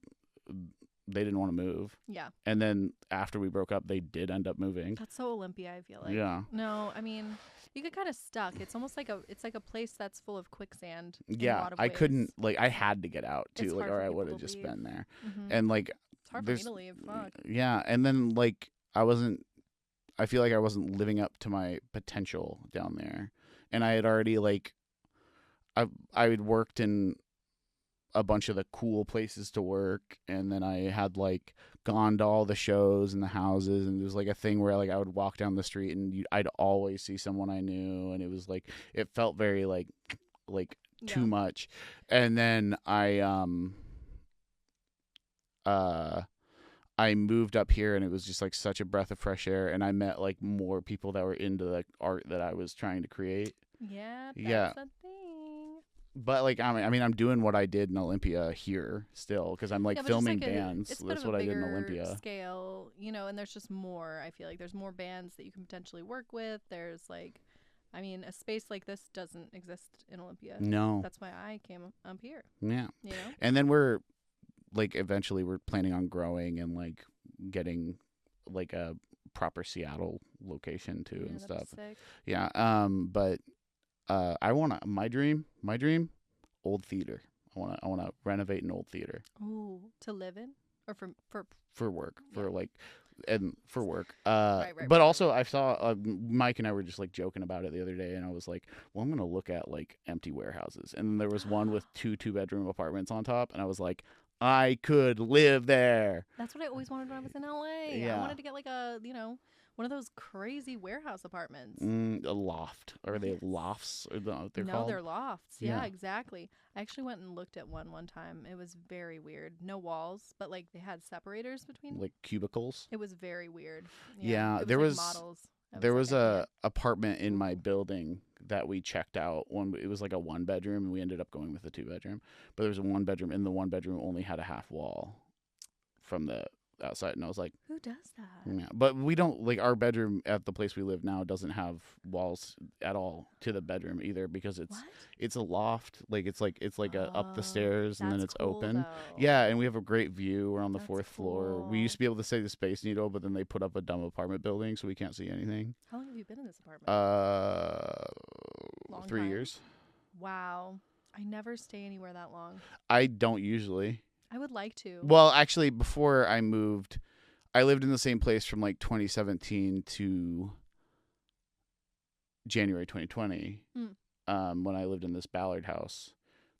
they didn't want to move. Yeah. And then after we broke up, they did end up moving. That's so Olympia, I feel like. Yeah. No, I mean, you get kind of stuck. It's almost like a place that's full of quicksand. In a Yeah. lot of I ways. couldn't, like, I had to get out too. It's Like, hard or for I people would have to just leave. been there. Mhm. And like, It's hard for me there's, to leave. Fuck. yeah. And then like, I feel like I wasn't living up to my potential down there. And I had already like, I had worked in a bunch of the cool places to work, and then I had like gone to all the shows and the houses, and it was like a thing where like I would walk down the street and I'd always see someone I knew, and it was like it felt very like too Yeah. much. And then I moved up here, and it was just like such a breath of fresh air, and I met like more people that were into the art that I was trying to create. Yeah. Yeah. That's a thing. But like I mean I'm doing what I did in Olympia here still, because I'm like Yeah, but just, filming like, bands. It's a That's bit of what a I did in bigger Olympia. scale, and there's just more. I feel like there's more bands that you can potentially work with. There's like, I mean, a space like this doesn't exist in Olympia. No. That's why I came up here. Yeah. You know. And then we're like eventually we're planning on growing and like getting like a proper Seattle location too and that'd be stuff. sick. Yeah. But my dream, old theater. I want to renovate an old theater. Ooh, to live in or for work, Yeah. for like, and for work. Right, But also I saw Mike and I were just like joking about it the other day, and I was like, well, I'm gonna look at like empty warehouses, and then there was one with two bedroom apartments on top, and I was like, I could live there. That's what I always wanted when I was in LA. I Yeah. wanted to get like a, one of those crazy warehouse apartments. A loft. Are they Yes. lofts? Or they're No, called? they're lofts. Yeah, Yeah. exactly. I actually went and looked at one time. It was very weird. No walls, but like they had separators between. Like cubicles. It was very weird. Yeah, it was there like was- models. I There was like, a apartment in my building that we checked out. It was like a 1-bedroom, and we ended up going with a 2-bedroom. But there was a 1-bedroom, and the 1-bedroom only had a half wall from the outside, and I was like, who does that? yeah. But we don't, like, our bedroom at the place we live now doesn't have walls at all to the bedroom either, because What? it's a loft. Like it's like a up the Oh, stairs, and then that's it's cool, open. though. Yeah, and we have a great view. We're on the That's 4th floor. We cool. used to be able to say the Space Needle, but then they put up a dumb apartment building, so we can't see anything. How long have you been in this apartment? Long 3 time? years. Wow. I never stay anywhere that long. I don't usually. I would like to. Well, actually, before I moved, I lived in the same place from like 2017 to January 2020. When I lived in this Ballard house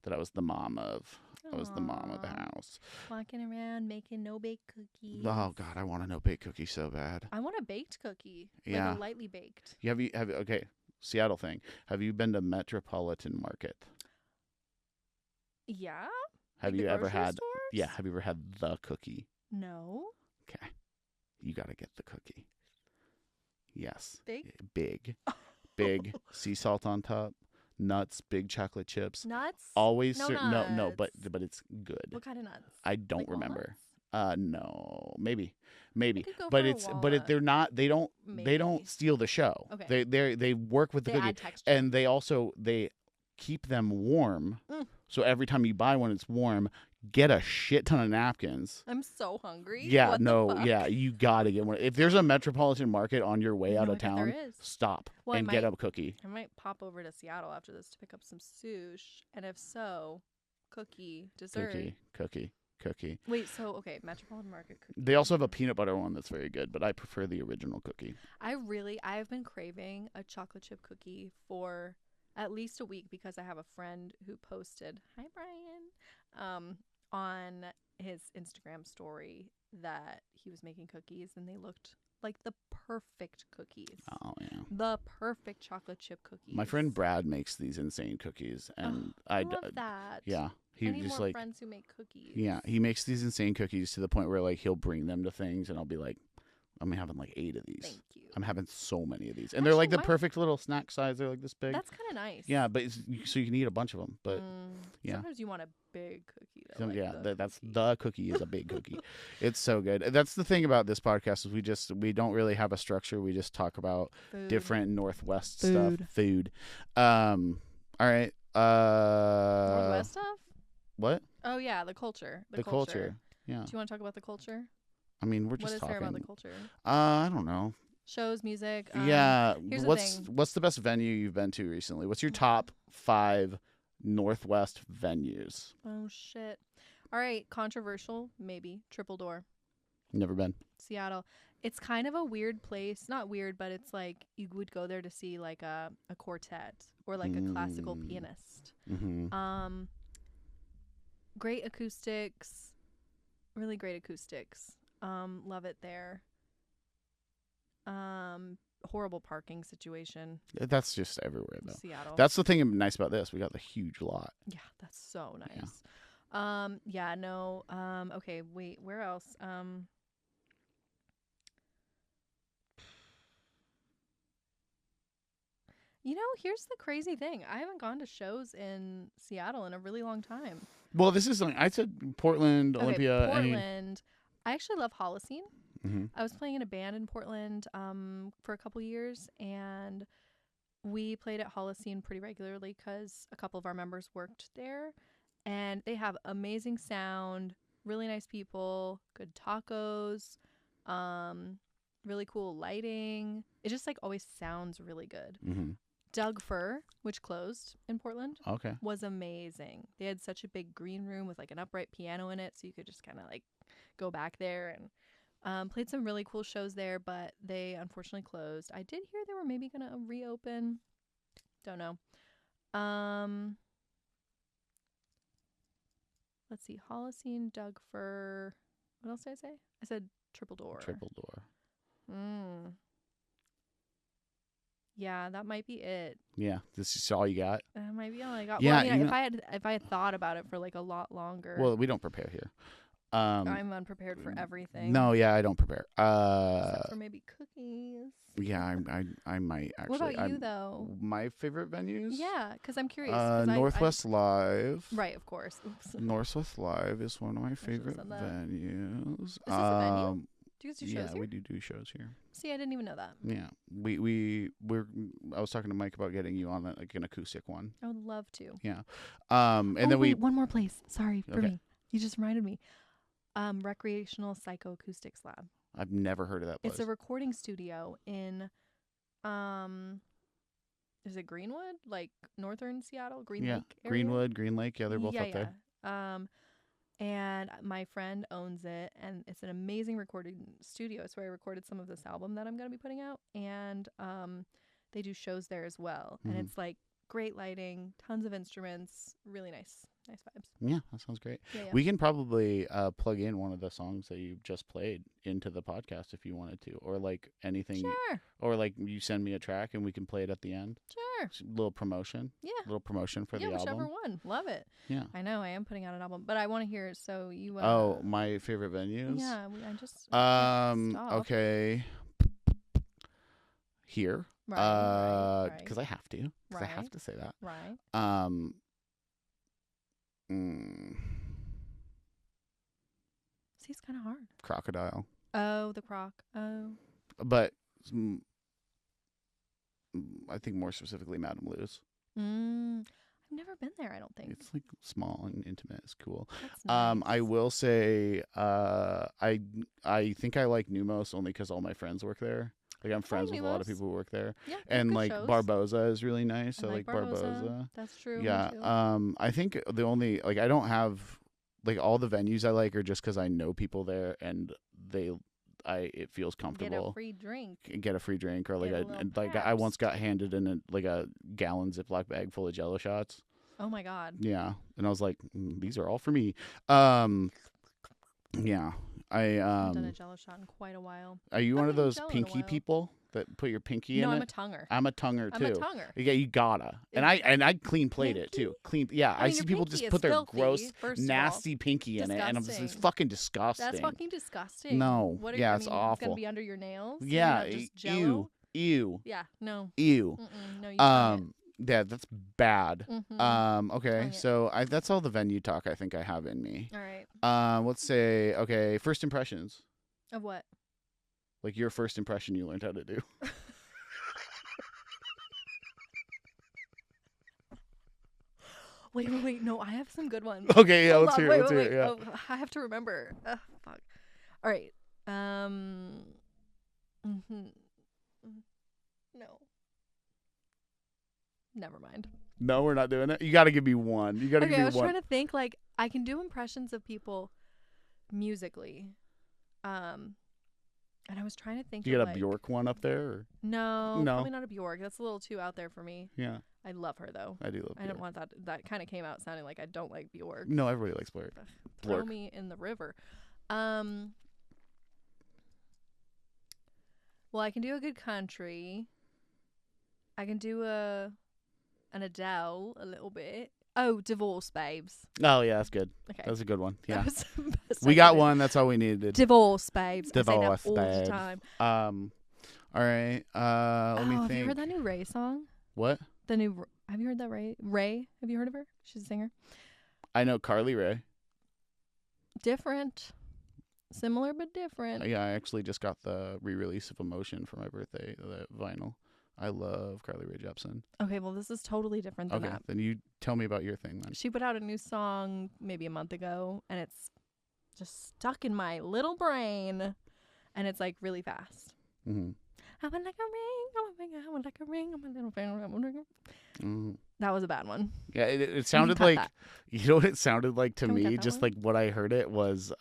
that I was the mom of. I was the mom of the Aw. house. Walking around making no-bake cookies. Oh God, I want a no-bake cookie so bad. I want a baked cookie. Yeah. Like a lightly baked. Okay, Seattle thing. Have you been to Metropolitan Market? Yeah? Have Like the you ever grocery had? stores? Yeah. Have you ever had the cookie? No. Okay, you gotta get the cookie. Yes. Big? Big sea salt on top, nuts, big chocolate chips. Nuts? Always No no, but nuts. it's good. What kind of nuts? I don't Like remember. walnuts? No, maybe, I could go but for a it's walnut. they're not. They don't Maybe. steal the show. Okay. They work with the They cookie, add texture. and they keep them warm. So every time you buy one, it's warm. Get a shit ton of napkins. I'm so hungry. Yeah, What the no, fuck? yeah, you gotta get one. If there's a Metropolitan Market on your way No, out I of bet there town, is. stop Well, I and get might- a cookie. I might pop over to Seattle after this to pick up some sushi. And if so, cookie, dessert. Cookie. Wait, so, okay, Metropolitan Market cookie. They also have a peanut butter one that's very good, but I prefer the original cookie. I've been craving a chocolate chip cookie for at least a week because I have a friend who posted, hi Brian, on his Instagram story that he was making cookies and they looked like the perfect cookies. Oh yeah. The perfect chocolate chip cookies. My friend Brad makes these insane cookies, and I love that. yeah, I he need just more like friends who make cookies. yeah, he makes these insane cookies to the point where like he'll bring them to things, and I'll be like, I'm having like 8 of these. Thank you. I'm having so many of these, and they're like Actually, the my- perfect little snack size. They're like this big. That's kind of nice. Yeah, but so you can eat a bunch of them. But yeah. Sometimes you want a big cookie. Though, so, like yeah, the that's cookie. the cookie is a big cookie. It's so good. That's the thing about this podcast is we don't really have a structure. We just talk about Food. different Northwest Food. stuff. Food. All right. Northwest stuff. What? Oh yeah, the culture. The culture. Yeah. Do you want to talk about the culture? I mean, we're What just is talking. there about the culture? I don't know. Shows, music. Yeah. here's the What's the best venue you've been to recently? What's your top 5 Northwest venues? Oh shit. All right, controversial, maybe. Triple Door, Never been. Seattle. It's kind of a weird place. Not weird, but it's like you would go there to see like a quartet or like a classical pianist. Mm-hmm. Great acoustics. Really great acoustics. Love it there. Horrible parking situation. That's just everywhere though. Seattle. That's the thing nice about this. We got the huge lot. Yeah, that's so Yeah. nice. Yeah, no. Okay, wait, where else? You know, here's the crazy thing. I haven't gone to shows in Seattle in a really long time. Well, this is like I said Portland, Okay, Olympia. Portland. I actually love Holocene. Mm-hmm. I was playing in a band in Portland for a couple years, and we played at Holocene pretty regularly because a couple of our members worked there, and they have amazing sound, really nice people, good tacos, really cool lighting. It just like always sounds really good. Mm-hmm. Doug Fir, which closed in Portland, Okay. was amazing. They had such a big green room with like an upright piano in it, so you could just kind of like go back there and played some really cool shows there, but they unfortunately closed. I did hear they were maybe gonna reopen. Don't know. Let's see, Holocene, Doug Fir. What else did I say? I said Triple Door. Triple Door. Yeah, that might be it. Yeah, this is all you got. That might be all I got. Yeah, well, if I had thought about it for like a lot longer. Well, we don't prepare here. I'm unprepared for everything. No, yeah, I don't prepare. Except for maybe cookies. Yeah, I might actually. What about you though? My favorite venues? Yeah, because I'm curious. Northwest Live. Right, of course. Oops. Northwest Live is one of my favorite venues. Is this a venue? Do you guys do shows yeah, here? we do shows here. See, I didn't even know that. Yeah, we're. I was talking to Mike about getting you on like an acoustic one. I would love to. Yeah. And then one more place. Sorry for me. You just reminded me. Recreational Psychoacoustics Lab. I've never heard of that place. It's a recording studio in is it Greenwood? Like northern Seattle? Green Lake area? Greenwood, Green Lake, yeah, they're both up there. And my friend owns it, and it's an amazing recording studio. It's where I recorded some of this album that I'm going to be putting out, and they do shows there as well. And it's like great lighting, tons of instruments, really nice vibes. Yeah, that sounds great. Yeah. We can probably plug in one of the songs that you just played into the podcast if you wanted to, or like anything. Sure. Or like you send me a track and we can play it at the end. Sure. Just a little promotion. Yeah. A little promotion for the album. Yeah, whichever one. Love it. Yeah. I know. I am putting out an album, but I want to hear it. So you. My favorite venues. Yeah. I just. Okay. Here. Right. Because I have to. Because I have to say that. Right. See, it's kind of hard. Crocodile. Oh, the croc. Oh. But I think more specifically Madame Lou's. I've never been there, I don't think. It's like small and intimate. It's cool. That's nice. I will say I think I like Numos only because all my friends work there. Like I'm friends with a lot of people who work there. Yeah, and like shows. Barboza is really nice. I like Barboza. That's true. Yeah. I think the only I don't have like all the venues I like are just because I know people there and it feels comfortable. Get a free drink. Get a free drink or like Get I once got handed in a gallon Ziploc bag full of Jello shots. Oh my God. Yeah, and I was like, these are all for me. Yeah. I haven't done a Jello shot in quite a while. Are you one of those pinky people that put your pinky in it? No, I'm a tonger. I'm a tonger too. I'm a tonger. Yeah, you gotta. And I clean plate it too. Yeah, I see people just put their filthy, gross, nasty pinky in it, and it's fucking disgusting. That's fucking disgusting. No, what yeah, it's awful. It's gonna be under your nails. Yeah, just Jello? Ew. Yeah, no. Ew. No, you can't. Yeah, that's bad. Okay, Oh, so that's all the venue talk I think I have in me. All right. Let's say first impressions. Of what? Like your first impression you learned how to do. Wait. No, I have some good ones. Okay, yeah, let's hear it. Yeah. Oh, I have to remember. Fuck. All right. No. Never mind. No, we're not doing it. You got to give me one. You got to give me one. I was trying to think. Like, I can do impressions of people musically. And I was trying to think. You got a Bjork one up there? Or? No, probably not a Bjork. That's a little too out there for me. Yeah. I love her though. I do love Bjork. I don't want that. That kind of came out sounding like I don't like Bjork. No, everybody likes Bjork. Throw me in the river. Well, I can do a good country. I can do an Adele a little bit. Oh, Divorce Babes. Oh, yeah, that's good. Okay. That's a good one. Yeah. We got one. That's all we needed. Divorce Babes. Divorce I say that all the time. All right. Let me think. Have you heard that new Ray song? What? Have you heard that Ray? Ray? Have you heard of her? She's a singer. I know Carly Rae. Different. Similar but different. Yeah, I actually just got the re-release of Emotion for my birthday, the vinyl. I love Carly Rae Jepsen. Okay, well, this is totally different than that. Then you tell me about your thing then. She put out a new song maybe a month ago, and it's just stuck in my little brain, and it's like really fast. Mm-hmm. I would like a ring on my finger. I would like a ring on my little finger. I would like a... Mm. That was a bad one. Yeah, it sounded cut like that. you know what it sounded like to Can we cut me. that Just one? like what I heard it was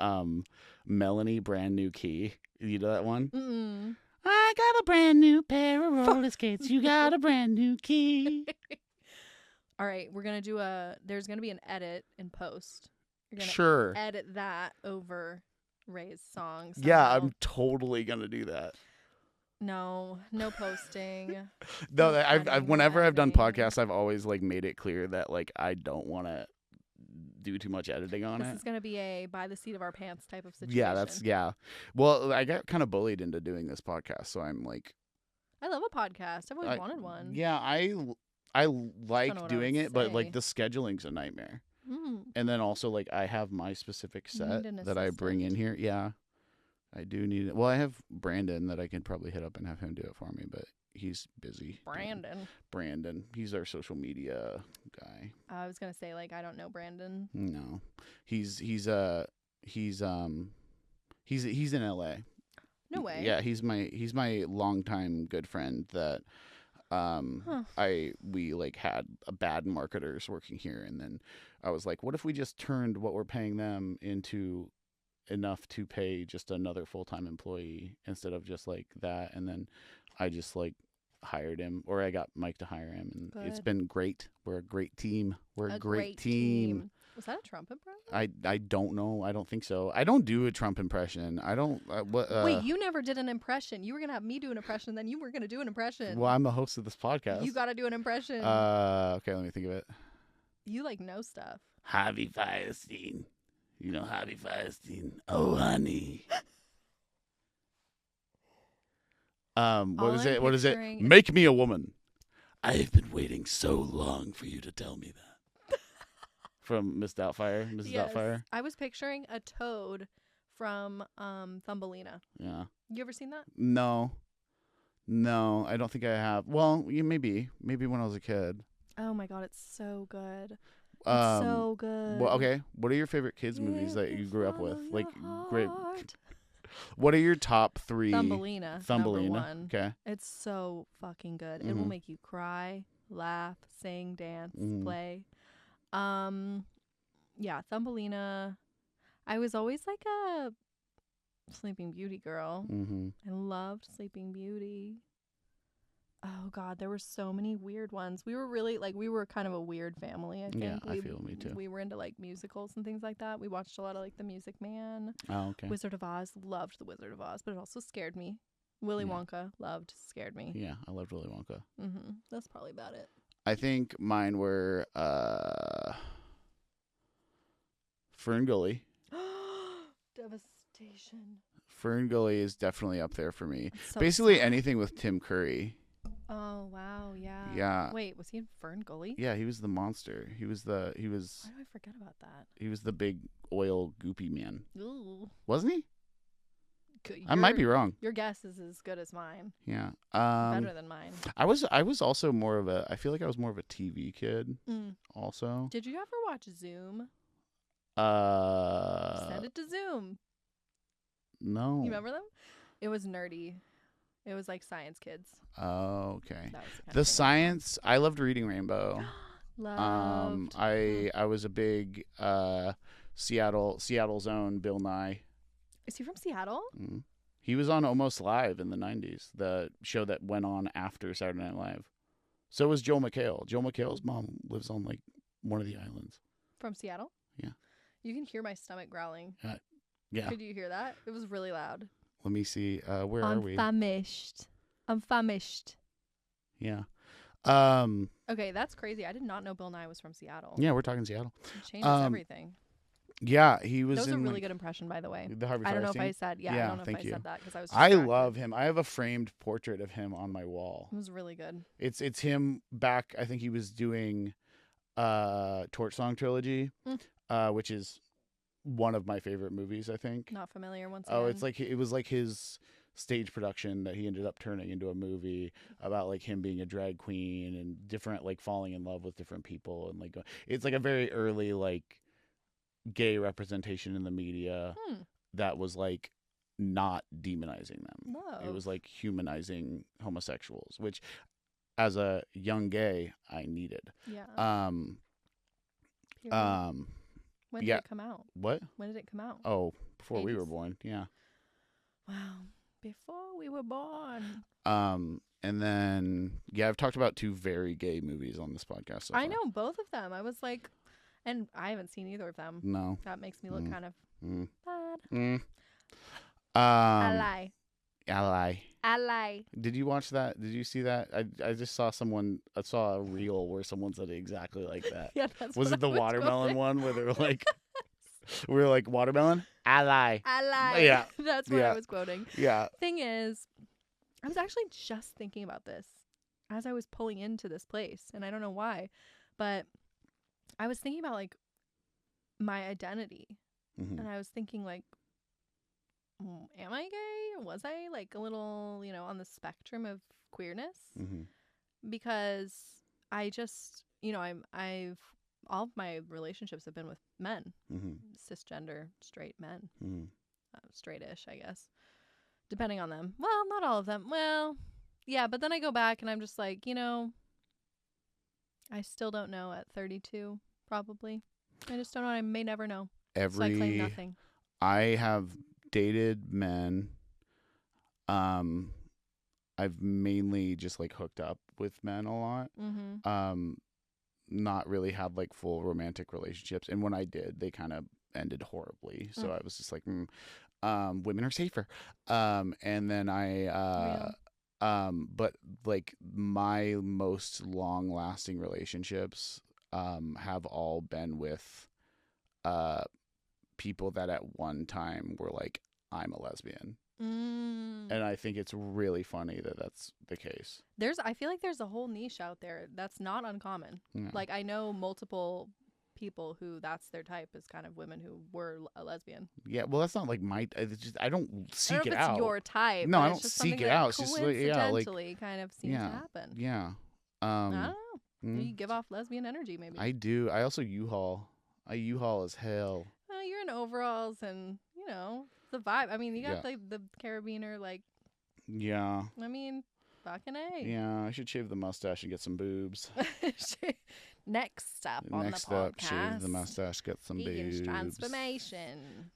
Melanie Brand New Key. You know that one? Mm-mm. I got a brand new pair of roller skates. You got a brand new key. All right, we're gonna do there's gonna be an edit in post. You're gonna Sure. edit that over Ray's song. Yeah, somehow. I'm totally gonna do that. No posting. No, No I've cutting, no whenever I've done editing. podcasts, I've always like made it clear that like I don't want to do too much editing on This it. is gonna be a by the seat of our pants type of situation. Yeah. Well, I got kind of bullied into doing this podcast, so I'm like, I love a podcast. I've always wanted one. yeah, I know what like I doing would it, but like say. the scheduling's a nightmare. Mm. And then also like I have my specific You need set an that I bring in assistant. here. Yeah, I do need it. Well, I have Brandon that I can probably hit up and have him do it for me, but he's busy. Brandon, he's our social media guy. I was gonna say like I don't know Brandon. No, he's in LA. No way. Yeah, he's my longtime good friend that we like had a bad marketers working here, and then I was like, what if we just turned what we're paying them into enough to pay just another full-time employee instead of just like that, and then I just like hired him, or I got Mike to hire him, and it's Good. been great. We're a great team. We're a great team. Was that a Trump impression? I don't know. I don't think so. I don't do a Trump impression. I don't. Wait, you never did an impression. You were gonna have me do an impression, then you were gonna do an impression. Well, I'm the host of this podcast. You gotta do an impression. Okay, let me think of it. You like know stuff. Harvey Firestein. You know Harvey Firestein. Oh, honey. What is it? What is it? picturing- Make me a woman. I've been waiting so long for you to tell me that. From Miss Doubtfire. Mrs. Yes. Doubtfire. I was picturing a toad from Thumbelina. Yeah. You ever seen that? No, I don't think I have. Well, maybe when I was a kid. Oh my god, it's so good. It's so good. Well, okay. What are your favorite kids movies that you grew up with? Follow Like, your great. heart. What are your top three? Thumbelina. Thumbelina. Number one. Okay. It's so fucking good. It will Mhm. make you cry, laugh, sing, dance, Mhm. play. Yeah, Thumbelina. I was always like a Sleeping Beauty girl. Mm-hmm. I loved Sleeping Beauty. Oh god, there were so many weird ones. We were kind of a weird family, I think. Yeah, I feel me too. We were into like musicals and things like that. We watched a lot of like The Music Man. Oh, okay. Wizard of Oz, loved The Wizard of Oz, but it also scared me. Willy Yeah. Wonka, loved, scared me. Yeah, I loved Willy Wonka. That's probably about it. I think mine were Fern Gully. Devastation. Fern Gully is definitely up there for me. It's so Basically sad. anything with Tim Curry. Oh wow, yeah. Yeah. Wait, was he in Fern Gully? Yeah, he was the monster. He was Why do I forget about that? the big oil goopy man. Ooh. Wasn't he? Good. I might be wrong. Your guess is as good as mine. Yeah. Better than mine. I was also more of I feel like I was more of a TV kid also. Did you ever watch Zoom? Uh Send it to Zoom. No. You remember them? It was nerdy. It was like science kids. Oh, okay. That was the kind The of thing. science, I loved Reading Rainbow. Loved. I was a big Seattle's own Bill Nye. Is he from Seattle? Mm. He was on Almost Live in the 90s, the show that went on after Saturday Night Live. So was Joel McHale. Joel McHale's mom lives on like one of the islands. From Seattle? Yeah. You can hear my stomach growling. Yeah. Could you hear that? It was really loud. Let me see. Where are we? I'm famished. Yeah. Okay, that's crazy. I did not know Bill Nye was from Seattle. Yeah, we're talking Seattle. It changes everything. Yeah, he was That was a in really like, good impression, by the way. the Harvey I don't know if Firestein. I said, Yeah, I don't know if thank I you. said that because I was I distracted. love him. I have a framed portrait of him on my wall. It was really good. It's him back. I think he was doing Torch Song Trilogy, which is one of my favorite movies, I think. Not familiar once again. Oh, it's like it was like his stage production that he ended up turning into a movie about like him being a drag queen and different like falling in love with different people, and like it's like a very early like gay representation in the media that was like not demonizing them. Love. It was like humanizing homosexuals, which as a young gay I needed. Yeah. Period. When did yeah. it come out? What? When did it come out? Oh, before 80s? we were born. Yeah. Wow. Before we were born. And then I've talked about 2 very gay movies on this podcast so far. I know both of them. I was like, and I haven't seen either of them. No. That makes me look kind of bad. I lie. I lie. Did you watch that? Did you see that? I just saw I saw a reel where someone said it exactly like that. Yeah, that's Was it the watermelon quoting. one where they were like, we were like, watermelon? I lie. I lie. Yeah. That's what I was quoting. Yeah. Thing is, I was actually just thinking about this as I was pulling into this place, and I don't know why, but I was thinking about like my identity, Mm-hmm. and I was thinking like, am I gay? Was I like a little, on the spectrum of queerness? Mm-hmm. Because I just, I've all of my relationships have been with men, Mm-hmm. cisgender, straight men, Mm-hmm. straight-ish, I guess, depending on them. Well, not all of them. Well, yeah, but then I go back and I'm just like, I still don't know at 32, probably. I just don't know. I may never know. So I claim nothing. I have dated men. I've mainly just like hooked up with men a lot. Mm-hmm. Not really had like full romantic relationships, and when I did, they kind of ended horribly. So I was just like, women are safer. And then but like my most long lasting relationships have all been with people that at one time were like, I'm a lesbian. And I think it's really funny that that's the case. I feel like there's a whole niche out there that's not uncommon. Yeah. Like I know multiple people who that's their type is kind of women who were a lesbian. Yeah, well, that's not like it's just I don't seek I don't know it if it's out. your type. No, but I it's don't just seek something it that out. It's just like, coincidentally kind of seems to happen. Yeah. I don't know. You give off lesbian energy, maybe. I do. I also U-Haul. I U-Haul as hell. Well, you're in overalls and the vibe. I mean, you got the carabiner, like. Yeah. I mean, fucking A. Yeah, I should shave the mustache and get some boobs. Next up on the podcast. Next up, shave the mustache, get some Vegan's boobs. transformation.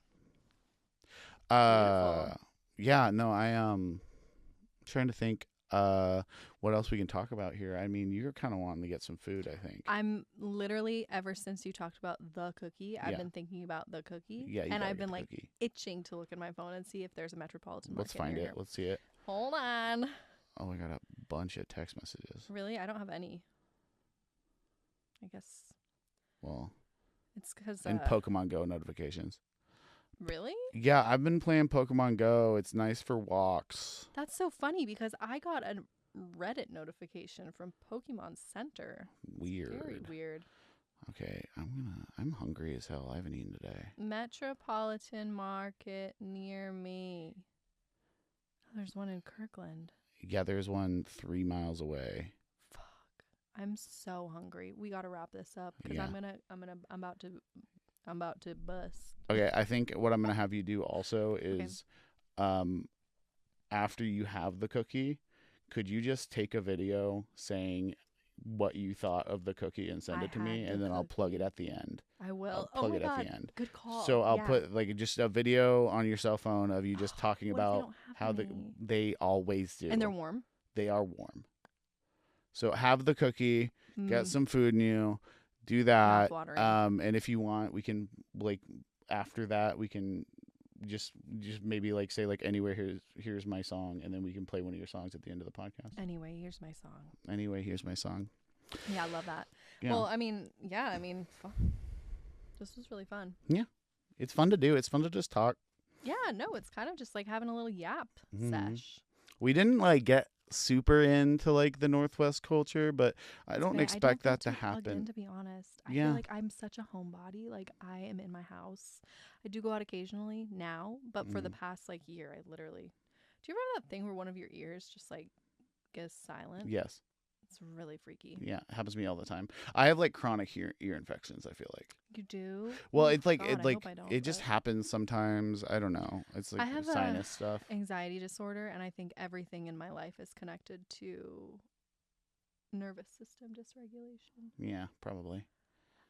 Beautiful. Yeah, no, trying to think what else we can talk about here. I mean, you're kind of wanting to get some food, I think. I'm literally, ever since you talked about the cookie, I've been thinking about the cookie. Yeah, and I've been like cookie. itching to look at my phone and see if there's a Metropolitan Market. Let's find it. Let's see it. Hold on. Oh, I got a bunch of text messages. Really? I don't have any. I guess. Well, it's because and Pokemon Go notifications. Really? Yeah, I've been playing Pokemon Go. It's nice for walks. That's so funny because I got a Reddit notification from Pokemon Center. Weird. It's very weird. Okay, I'm hungry as hell. I haven't eaten today. Metropolitan Market near me. Oh, there's one in Kirkland. Yeah, there's one 3 miles away. Fuck. I'm so hungry. We gotta wrap this up because I'm about to bust. Okay, I think what I'm gonna have you do also is, after you have the cookie, could you just take a video saying what you thought of the cookie and send it to me, and then I'll plug it at the end. I will. I'll plug it at the end. Good call. So I'll put like just a video on your cell phone of you just talking about how they always do. And they're warm. They are warm. So have the cookie, get some food in you, do that. And if you want, we can like after that we can just maybe like say like anywhere here's my song, and then we can play one of your songs at the end of the podcast. Anyway, here's my song. Yeah, I love that. Yeah. Well, I mean, this was really fun. Yeah, it's fun to do. It's fun to just talk. Yeah, no, it's kind of just like having a little yap sesh. We didn't like get super into like the Northwest culture, but I don't expect that to happen. To be honest, I feel like I'm such a homebody. Like I am in my house. I do go out occasionally now, but for the past like year, I literally. Do you remember that thing where one of your ears just like goes silent? Yes. It's really freaky. Yeah, it happens to me all the time. I have like chronic ear infections, I feel like. You do? Well, Oh, it's like God, it I like hope I don't, it just but- happens sometimes. I don't know. It's like I have sinus stuff. anxiety disorder, and I think everything in my life is connected to nervous system dysregulation. Yeah, probably.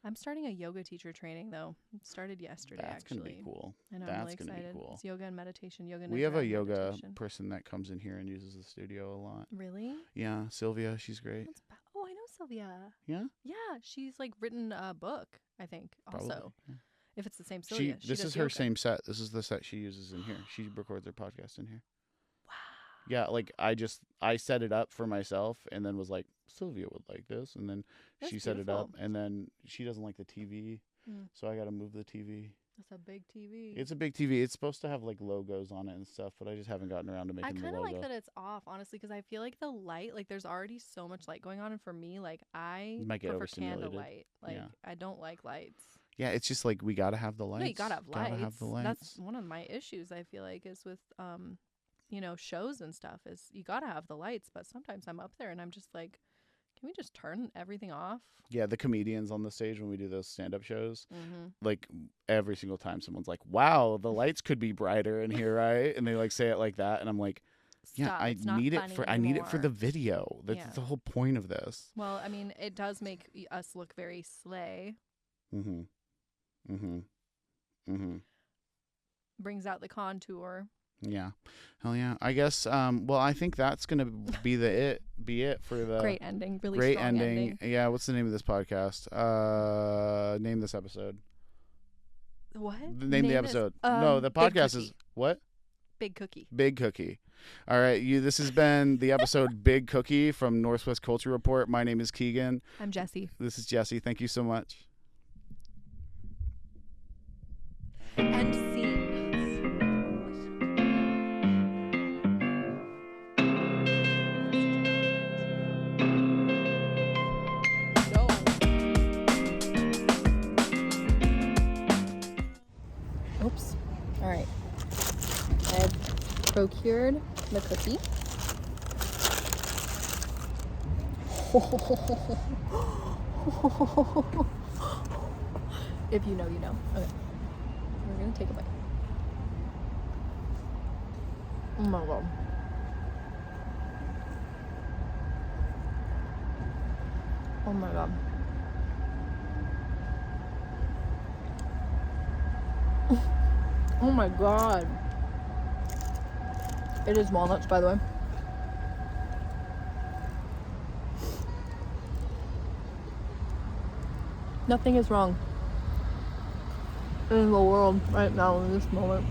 I'm starting a yoga teacher training though. It started yesterday. That's actually. gonna be cool. I know. That's I'm really gonna be excited. cool. It's yoga and meditation. Yoga. We have a nidra, and yoga meditation. person that comes in here and uses the studio a lot. Really? Yeah, Sylvia, she's great. Oh, I know Sylvia. Yeah, Yeah, she's like written a book. I think probably. also. Yeah. If it's the same Sylvia, This does is her yoga. same set. This is the set she uses in here. She records her podcast in here. Wow. Yeah, like I set it up for myself and then was like, Sylvia would like this, and then That's she set it up, beautiful. and then she doesn't like the TV, so I got to move the TV. That's a big TV. It's a big TV. It's supposed to have like logos on it and stuff, but I just haven't gotten around to I making the kind of logo. like that it's off, honestly, because I feel like the light, like there's already so much light going on, and for me, like I You might get prefer overstimulated. candlelight. Like Yeah. I don't like lights. Yeah, it's just like we gotta have the lights. No, you gotta have lights. Gotta have the lights. That's one of my issues. I feel like is with shows and stuff. Is you gotta have the lights, but sometimes I'm up there and I'm just like, can we just turn everything off? Yeah, the comedians on the stage when we do those stand-up shows, Mm-hmm. like every single time someone's like, "Wow, the lights could be brighter in here, right?" And they like say it like that, and I'm like, "Yeah, Stop. I It's not need it funny for I need it for the anymore. video. That's Yeah. the whole point of this." Well, I mean, it does make us look very slay. Mhm. Mhm. Mhm. Brings out the contour. Yeah. Hell yeah. I guess. Well, I think that's gonna be it for the Great ending. Really great strong ending. Yeah. What's the name of this podcast? Name this episode. What? Name the this- episode. No, the Big podcast Cookie. is what? Big Cookie. Big Cookie. All right, this has been the episode Big Cookie from Northwest Culture Report. My name is Keegan. I'm Jessie. This is Jessie. Thank you so much. End scene. No. Oops. All right. I have procured the cookie. If you know, you know. Okay. We're gonna take a bite. Oh my god. Oh my god. Oh my god. It is walnuts, by the way. Nothing is wrong in the world right now in this moment.